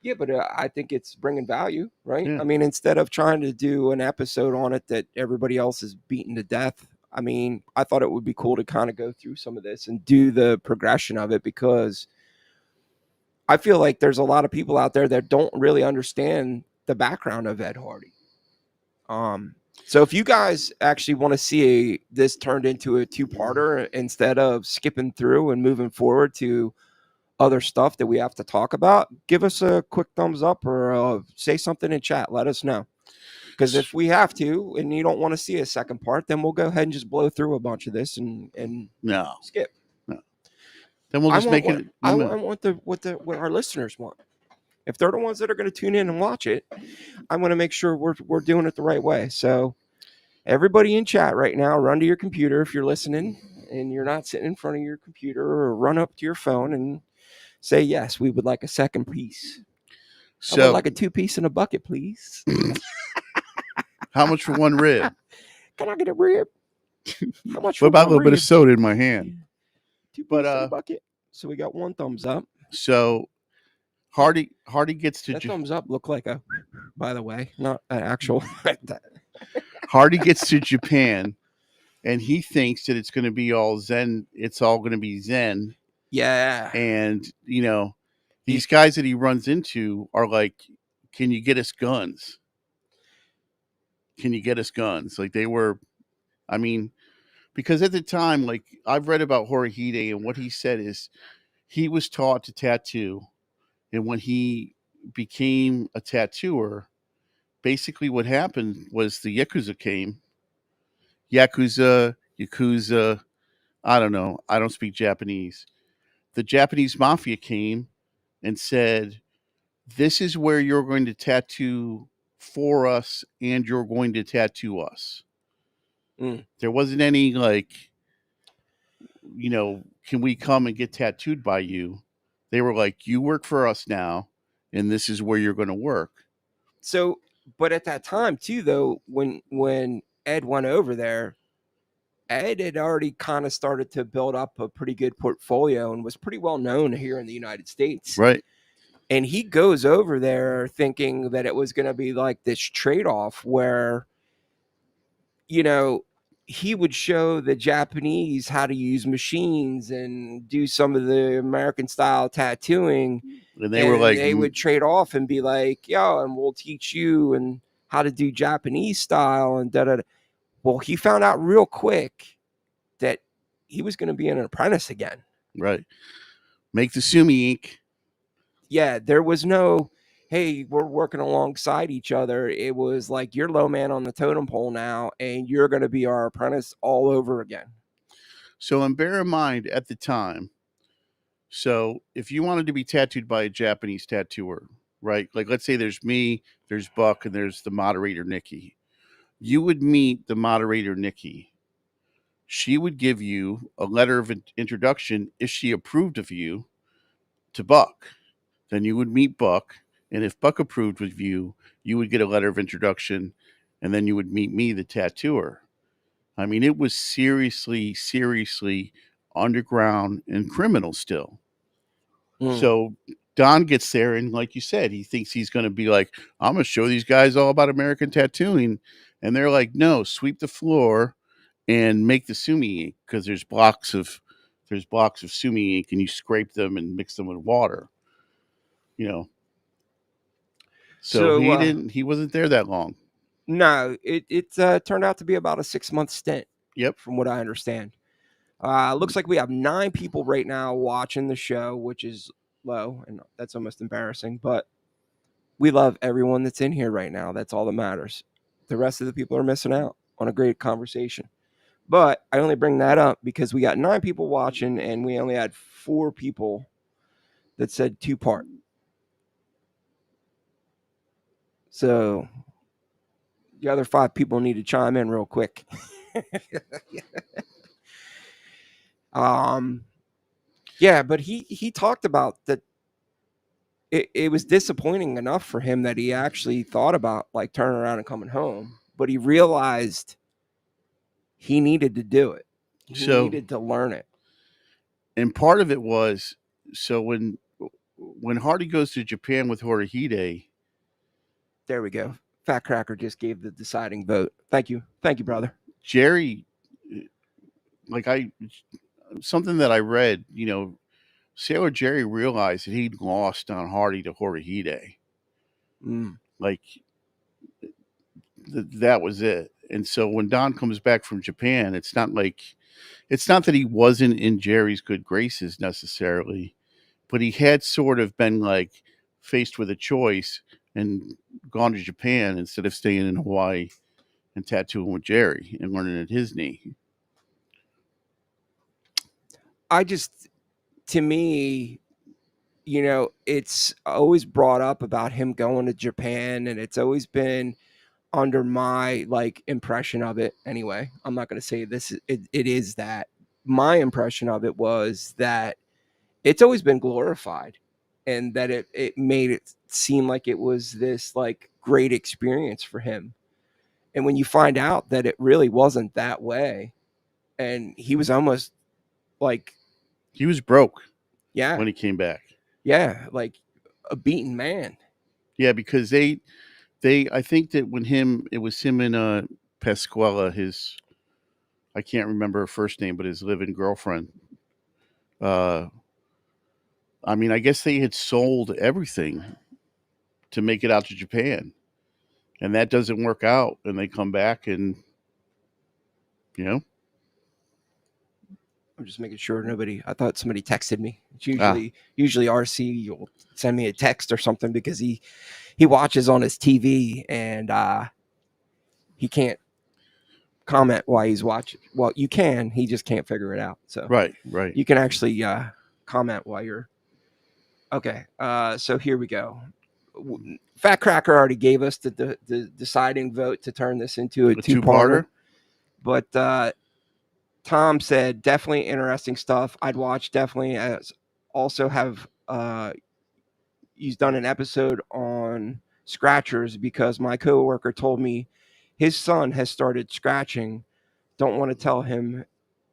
Yeah, but I think it's bringing value, right? Yeah. I mean, instead of trying to do an episode on it that everybody else is beaten to death, I mean, I thought it would be cool to kind of go through some of this and do the progression of it because I feel like there's a lot of people out there that don't really understand the background of Ed Hardy. So if you guys actually want to see this turned into a two-parter instead of skipping through and moving forward to other stuff that we have to talk about, give us a quick thumbs up or say something in chat. Let us know. Because if we have to and you don't want to see a second part, then we'll go ahead and just blow through a bunch of this and No. skip. No. Then we'll just make it. I want what our listeners want. If they're the ones that are going to tune in and watch it, I'm going to make sure we're doing it the right way. So everybody in chat right now, run to your computer if you're listening and you're not sitting in front of your computer, or run up to your phone and say, yes, we would like a second piece. I would like a 2-piece and a bucket, please. How much for one rib? Can I get a rib? How much? What about a little bit of rib? soda in my hand? 2-piece and a bucket. So we got one thumbs up. So Hardy gets to that thumbs up look like a, by the way, not an actual. Hardy gets to Japan, and he thinks that it's going to be all Zen. It's all going to be Zen. Yeah. And these guys that he runs into are like, "Can you get us guns? can you get us guns? Like they were, I mean, because at the time, like I've read about Horihide, and what he said is he was taught to tattoo, and when he became a tattooer, basically what happened was the Yakuza came. Yakuza, I don't know. I don't speak Japanese. The Japanese mafia came and said, "This is where you're going to tattoo for us, and you're going to tattoo us." Mm. There wasn't any like, can we come and get tattooed by you? They were like, you work for us now, and this is where you're going to work. So, but at that time too, though, when Ed went over there, Ed had already kind of started to build up a pretty good portfolio and was pretty well known here in the United States. Right. And he goes over there thinking that it was going to be like this trade off where, you know, he would show the Japanese how to use machines and do some of the American style tattooing. And they were And like, they would trade off and be like, yo, and we'll teach you and how to do Japanese style and da da da. Well, he found out real quick that he was going to be an apprentice again. right, make the Sumi ink. Yeah, there was no, hey, we're working alongside each other. It was like you're low man on the totem pole now, and you're going to be our apprentice all over again. So, and bear in mind at the time, so if you wanted to be tattooed by a Japanese tattooer, right? Like let's say there's me, there's Buck, and there's the moderator Nikki. You would meet the moderator Nikki. She would give you a letter of introduction if she approved of you to Buck. Then you would meet Buck, and if Buck approved of you, you would get a letter of introduction, and then you would meet me, the tattooer. I mean, it was seriously, seriously underground and criminal still. Mm. So Don gets there, and like you said, he thinks he's going to be like, I'm going to show these guys all about American tattooing. And they're like, no, sweep the floor and make the sumi ink because there's blocks of sumi ink, and you scrape them and mix them with water. You know, so So, he wasn't there that long. no, it turned out to be about a 6 month stint, Yep. from what I understand. Looks like we have 9 people right now watching the show, which is low, and that's almost embarrassing. But we love everyone that's in here right now. That's all that matters. The rest of the people are missing out on a great conversation. But I only bring that up because we got 9 people watching, and we only had 4 people that said 2-part. So the other 5 people need to chime in real quick. um, yeah, but he talked about that. It was disappointing enough for him that he actually thought about like turning around and coming home, but he realized he needed to do it. He So, needed to learn it. and part of it was, so when Hardy goes to Japan with Horihide, There we go. Fat Cracker just gave the deciding vote. Thank you, brother. Jerry, like I, something that I read, Sailor Jerry realized that he'd lost on Hardy to Horihide. Mm. Like that was it. And so when Don comes back from Japan, it's not that he wasn't in Jerry's good graces necessarily, but he had sort of been like faced with a choice and gone to Japan instead of staying in Hawaii and tattooing with Jerry and learning at his knee. I just, to me, it's always brought up about him going to Japan, and it's always been under my like impression of it. Anyway, I'm not going to say this. It is that my impression of it was that it's always been glorified, and that it made it seem like it was this like great experience for him. And when you find out that it really wasn't that way, and he was almost like, He was broke yeah, when he came back. yeah, like a beaten man. Yeah, because I think that it was him and Pasquella, his, I can't remember her first name, but his live-in girlfriend. Uh, I mean, I guess they had sold everything to make it out to Japan. and that doesn't work out, and they come back and, you know, I'm just making sure nobody. I thought somebody texted me. It's ah, usually RC will send me a text or something because he watches on his TV and he can't comment while he's watching. Well, you can. He just can't figure it out. So right. you can actually comment while you're. Okay. So here we go. Fat Cracker already gave us the deciding vote to turn this into a A two-parter, two-parter. but Tom said definitely interesting stuff. I'd watch definitely. As also have he's done an episode on scratchers because my coworker told me his son has started scratching. Don't want to tell him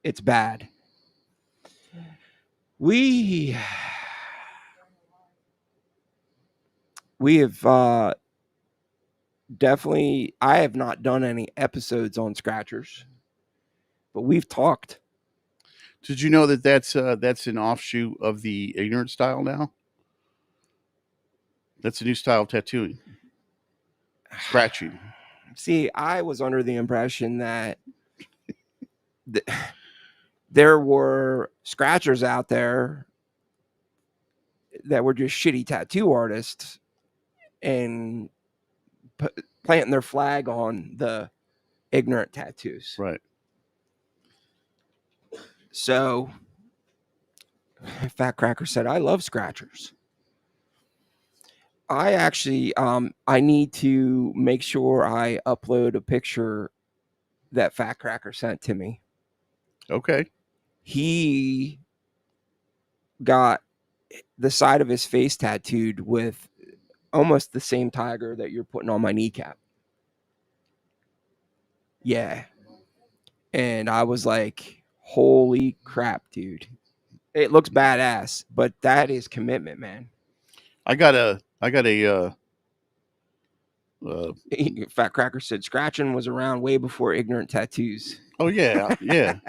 it's bad. We we have definitely. I have not done any episodes on scratchers, but we've talked. Did you know that that's an offshoot of the ignorant style now? That's a new style of tattooing, scratching. See, I was under the impression that th- there were scratchers out there that were just shitty tattoo artists and planting their flag on the ignorant tattoos. Right. So, Fat Cracker said, "I love scratchers." I actually, I need to make sure I upload a picture that Fat Cracker sent to me. Okay. He got the side of his face tattooed with almost the same tiger that you're putting on my kneecap. Yeah. And I was like, holy crap, dude. It looks badass, but that is commitment, man. I got a uh, Fat Cracker said scratching was around way before ignorant tattoos. oh yeah, yeah.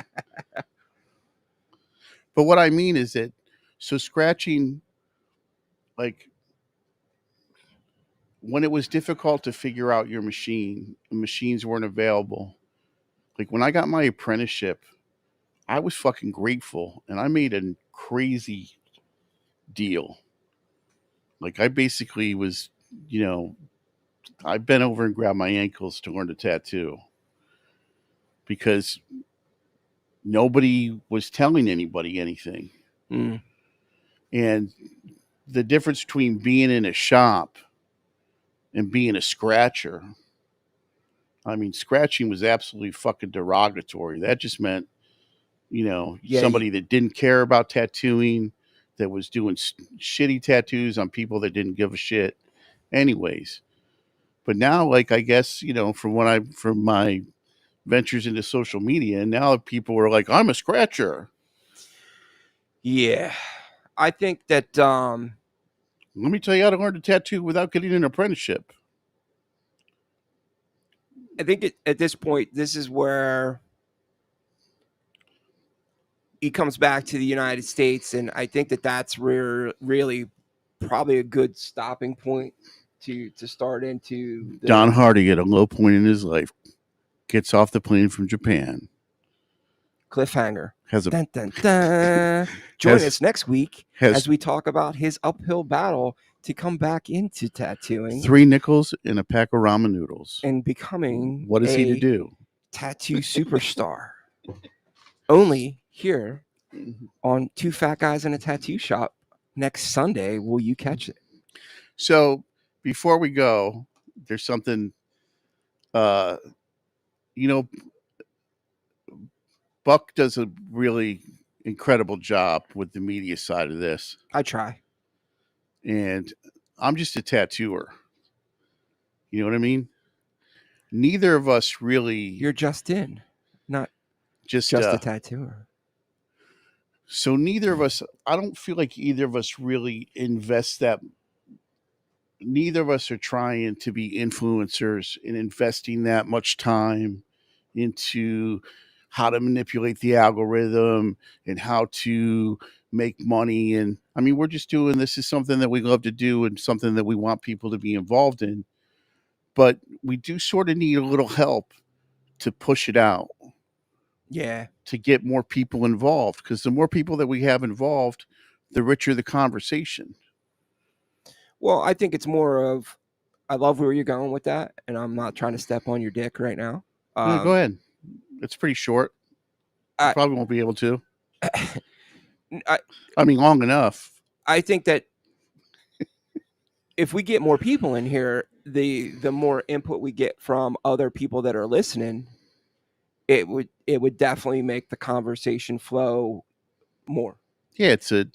But what I mean is that, so scratching, like, when it was difficult to figure out your machine, machines weren't available. Like when I got my apprenticeship, I was fucking grateful, and I made a crazy deal. Like I basically was, you know, I bent over and grabbed my ankles to learn to tattoo because nobody was telling anybody anything. Mm, And the difference between being in a shop and being a scratcher, I mean, scratching was absolutely fucking derogatory. That just meant, you know, yeah, somebody that didn't care about tattooing, that was doing shitty tattoos on people that didn't give a shit. Anyways, but now, like, I guess, you know, from my ventures into social media, and now people are like, I'm a scratcher. yeah. I think that Let me tell you how to learn to tattoo without getting an apprenticeship. at this point, this is where he comes back to the United States, and I think that that's really probably a good stopping point to start into Don the Hardy at a low point in his life gets off the plane from Japan, cliffhanger. has a Dun, dun, dun. Join has us next week has as we talk about his uphill battle to come back into tattooing 3 nickels and a pack of ramen noodles. and becoming What is he to a do? tattoo superstar. Only here on Two Fat Guys in a Tattoo Shop next Sunday will you catch it. So before we go, there's something, uh, you know, Buck does a really incredible job with the media side of this. I try. And I'm just a tattooer. You know what I mean? Neither of us really You're just in, not just, just a tattooer. so neither of us, I don't feel like either of us really invest that. Neither of us are trying to be influencers and investing that much time into how to manipulate the algorithm and how to make money. And I mean, we're just doing, this is something that we love to do and something that we want people to be involved in. but we do sort of need a little help to push it out, Yeah. to get more people involved, because the more people that we have involved, the richer the conversation. Well, I think it's more of I love where you're going with that, and I'm not trying to step on your dick right now. No, go ahead. It's pretty short. You I, probably won't be able to. I I mean, long enough. I think that if we get more people in here, the more input we get from other people that are listening, it would definitely make the conversation flow more. Yeah, it's a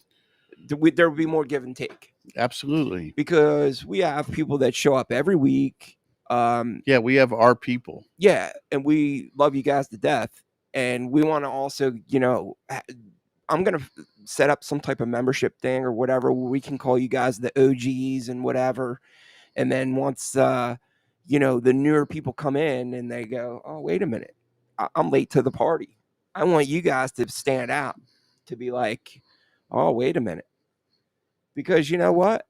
There would be more give and take absolutely. because we have people that show up every week. Yeah, we have our people. Yeah, and we love you guys to death, and we want to also, I'm gonna set up some type of membership thing or whatever where we can call you guys the OGs and whatever. And then once the newer people come in and they go, oh, wait a minute, I'm late to the party. I want you guys to stand out, to be like, oh, wait a minute, because you know what,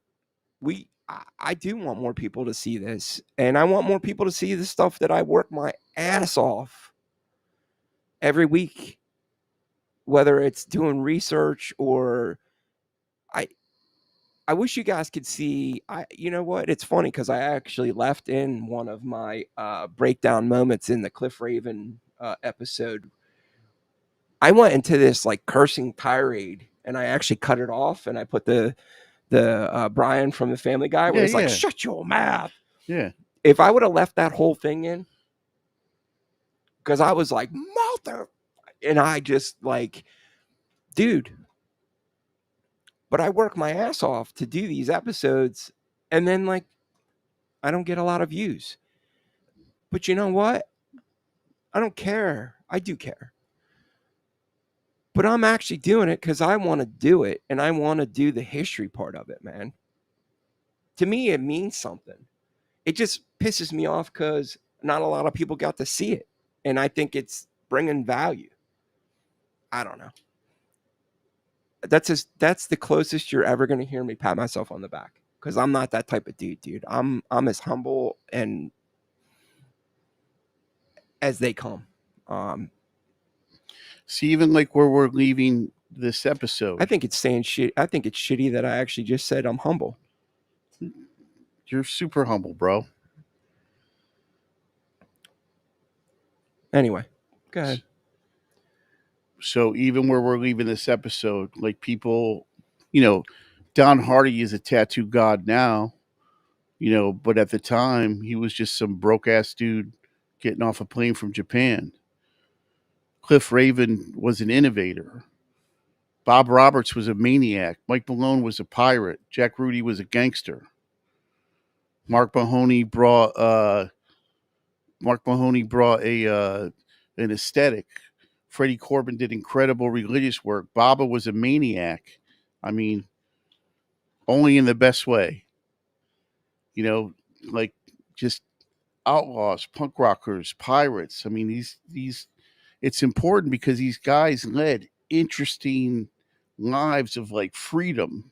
I do want more people to see this, and I want more people to see the stuff that I work my ass off every week, whether it's doing research or I I wish you guys could see. You know what? It's funny because I actually left in one of my breakdown moments in the Cliff Raven episode. I went into this like cursing tirade, and I actually cut it off, and I put the Brian from the Family Guy where Yeah, it's like, yeah. "Shut your mouth." Yeah. If I would have left that whole thing in, because I was like, "Mother," and I just like, dude. But I work my ass off to do these episodes, and then like I don't get a lot of views. But you know what? I don't care. I do care. But I'm actually doing it because I want to do it and I want to do the history part of it, man. To me, it means something. It just pisses me off because not a lot of people got to see it. And I think it's bringing value. I don't know. That's the closest you're ever going to hear me pat myself on the back because I'm not that type of dude. I'm as humble and as they come. See, even like where we're leaving this episode, I think it's saying shit. I think it's shitty that I actually just said I'm humble. you're super humble, bro. Anyway, go ahead. So even where we're leaving this episode, like people, Don Hardy is a tattoo god now, but at the time he was just some broke ass dude getting off a plane from Japan. Cliff Raven was an innovator. Bob Roberts was a maniac. Mike Malone was a pirate. Jack Rudy was a gangster. Mark Mahoney brought a an aesthetic. Freddie Corbin did incredible religious work. Baba was a maniac. I mean, only in the best way. Like just outlaws, punk rockers, pirates. I mean, these it's important because these guys led interesting lives of like freedom.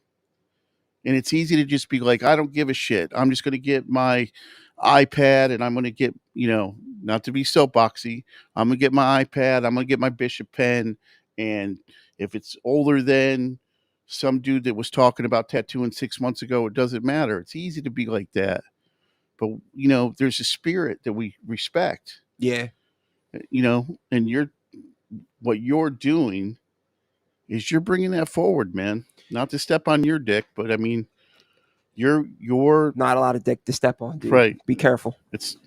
And it's easy to just be like, I don't give a shit. I'm just going to get my iPad and I'm going to get, not to be soapboxy, I'm going to get my iPad. I'm going to get my Bishop pen. And if it's older than some dude that was talking about tattooing 6 months ago, it doesn't matter. It's easy to be like that. But, there's a spirit that we respect, Yeah. and what you're doing is you're bringing that forward, man. Not to step on your dick, but I mean, you're Not a lot of dick to step on, dude. right. Be careful. It's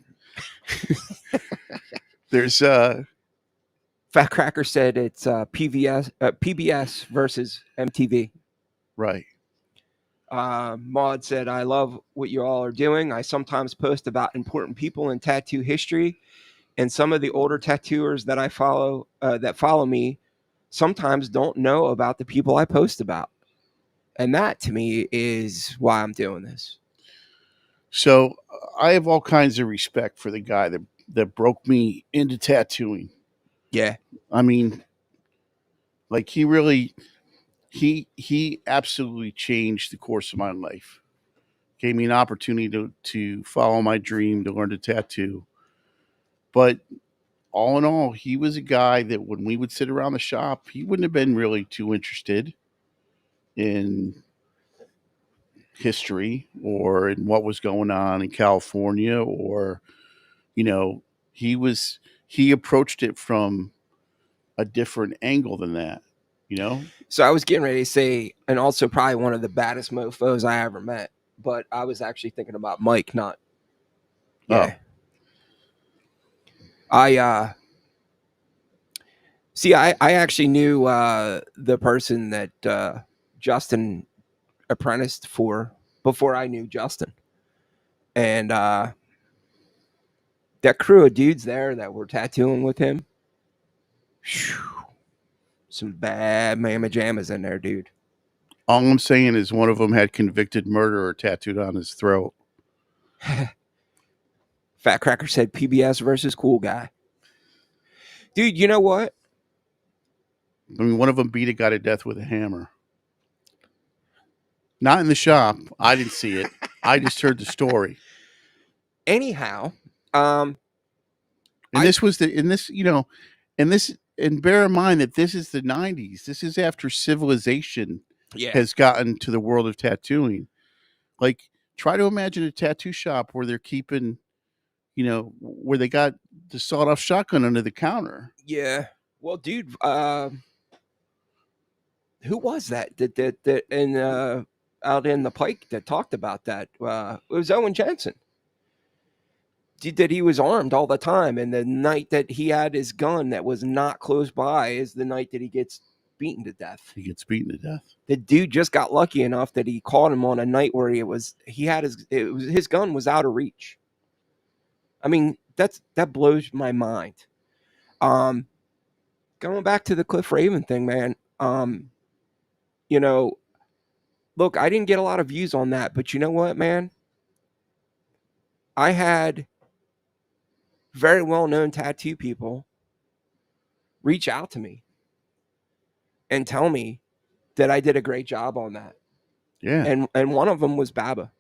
there's Fat Cracker said it's PBS versus MTV. right. Maud said, I love what you all are doing. I sometimes post about important people in tattoo history, and some of the older tattooers that follow me sometimes don't know about the people I post about. And that to me is why I'm doing this. So I have all kinds of respect for the guy that broke me into tattooing. Yeah. I mean, like he absolutely changed the course of my life. gave me an opportunity to follow my dream to learn to tattoo. But all in all, he was a guy that when we would sit around the shop, he wouldn't have been really too interested in history or in what was going on in California, or you know, he approached it from a different angle than that, you know. So I was getting ready to say, and also probably one of the baddest mofos I ever met. But I was actually thinking about Mike, not Oh, yeah. I see. I actually knew the person that Justin apprenticed for before I knew Justin, and that crew of dudes there that were tattooing with him. Whew, some bad mamma jammas in there, dude. all I'm saying is one of them had convicted murderer tattooed on his throat. Fat Cracker said PBS versus Cool Guy. Dude, you know what? I mean, one of them beat a guy to death with a hammer. Not in the shop. I didn't see it. I just heard the story. Anyhow, um, And this was the in this, you know, and this and bear in mind that this is the 90s. This is after civilization yeah, has gotten to the world of tattooing. Like, try to imagine a tattoo shop where they're keeping, you know, where they got the sawed off shotgun under the counter. yeah. Well, dude, who was that? That in out in the Pike that talked about that? It was Owen Jensen. That he was armed all the time, and the night that he had his gun that was not close by is the night that he gets beaten to death. He gets beaten to death. The dude just got lucky enough that he caught him on a night where his gun was out of reach. I mean, that blows my mind. Um, Going back to the Cliff Raven thing, man. You know, look, I didn't get a lot of views on that, but you know what, man? I had very well-known tattoo people reach out to me and tell me that I did a great job on that. Yeah. And one of them was Baba.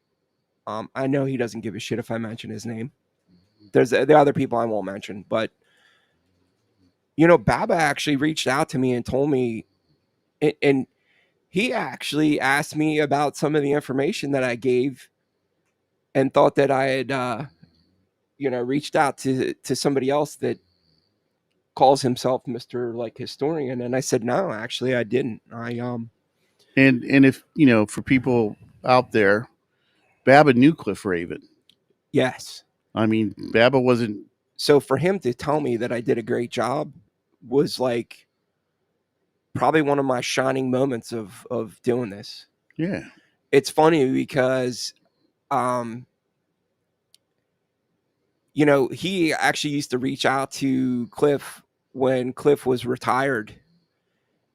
I know he doesn't give a shit if I mention his name. There's the other people I won't mention, but you know, Baba actually reached out to me and told me, and he actually asked me about some of the information that I gave, and thought that I had, reached out to somebody else that calls himself Mister like historian, and I said no, actually I didn't. And if, you know, for people out there, Baba knew Cliff Raven. Yes. I mean, Baba wasn't. So for him to tell me that I did a great job was like probably one of my shining moments of doing this. Yeah. It's funny because um he actually used to reach out to Cliff when Cliff was retired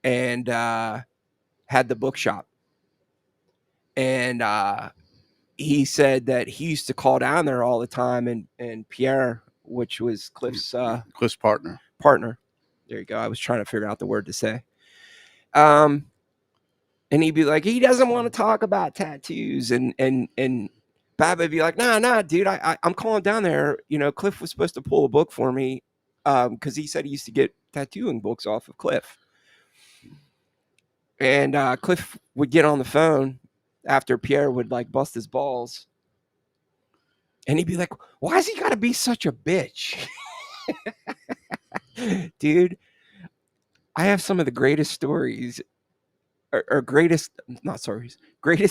and had the bookshop. And he said that he used to call down there all the time, and Pierre, which was Cliff's Partner. There you go. I was trying to figure out the word to say. And he'd be like, he doesn't want to talk about tattoos, and Baba would be like, nah, dude, I'm calling down there. Cliff was supposed to pull a book for me because he said he used to get tattooing books off of Cliff. And Cliff would get on the phone after Pierre would like bust his balls, and he'd be like, why has he got to be such a bitch? Dude, I have some of the greatest stories or greatest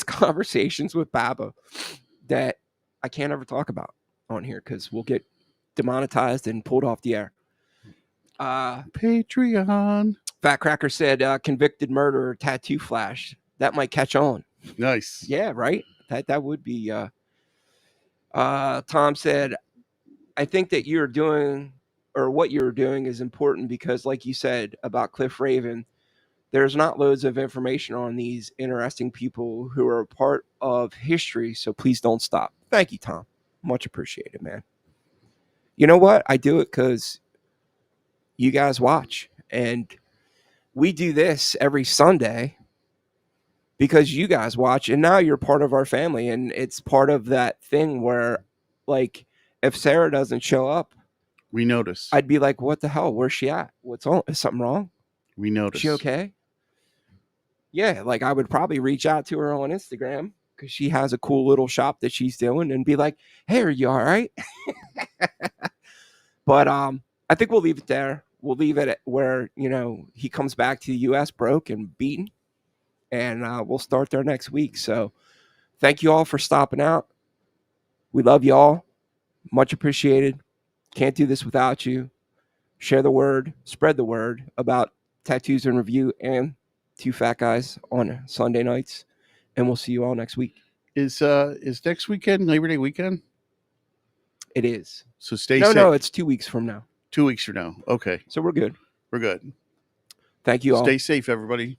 conversations with Baba that I can't ever talk about on here because we'll get demonetized and pulled off the air. Patreon. Fat Cracker said convicted murderer tattoo flash. That might catch on. Nice. Yeah, right? That would be Tom said, I think that you're doing or what you're doing is important because like you said about Cliff Raven, there's not loads of information on these interesting people who are a part of history. So please don't stop. Thank you, Tom. Much appreciated, man. You know what? I do it because you guys watch. And we do this every Sunday because you guys watch, and now you're part of our family, and it's part of that thing where, like, if Sarah doesn't show up, We notice. I'd be like, what the hell? Where's she at? What's on? Is something wrong? We Is notice. she okay? Yeah, like I would probably reach out to her on Instagram because she has a cool little shop that she's doing and be like, hey, are you all right? But I think we'll leave it there. We'll leave it at where, he comes back to the US broke and beaten, and we'll start there next week. So thank you all for stopping out. We love you all. Much appreciated. Can't do this without you. Share the word, spread the word about Tattoos and Review and Two Fat Guys on Sunday nights. And we'll see you all next week. Is next weekend Labor Day weekend? It is. So stay No, safe. no, it's 2 weeks from now. 2 weeks from now. Okay. So we're good. We're good. Thank you all. Stay safe, everybody.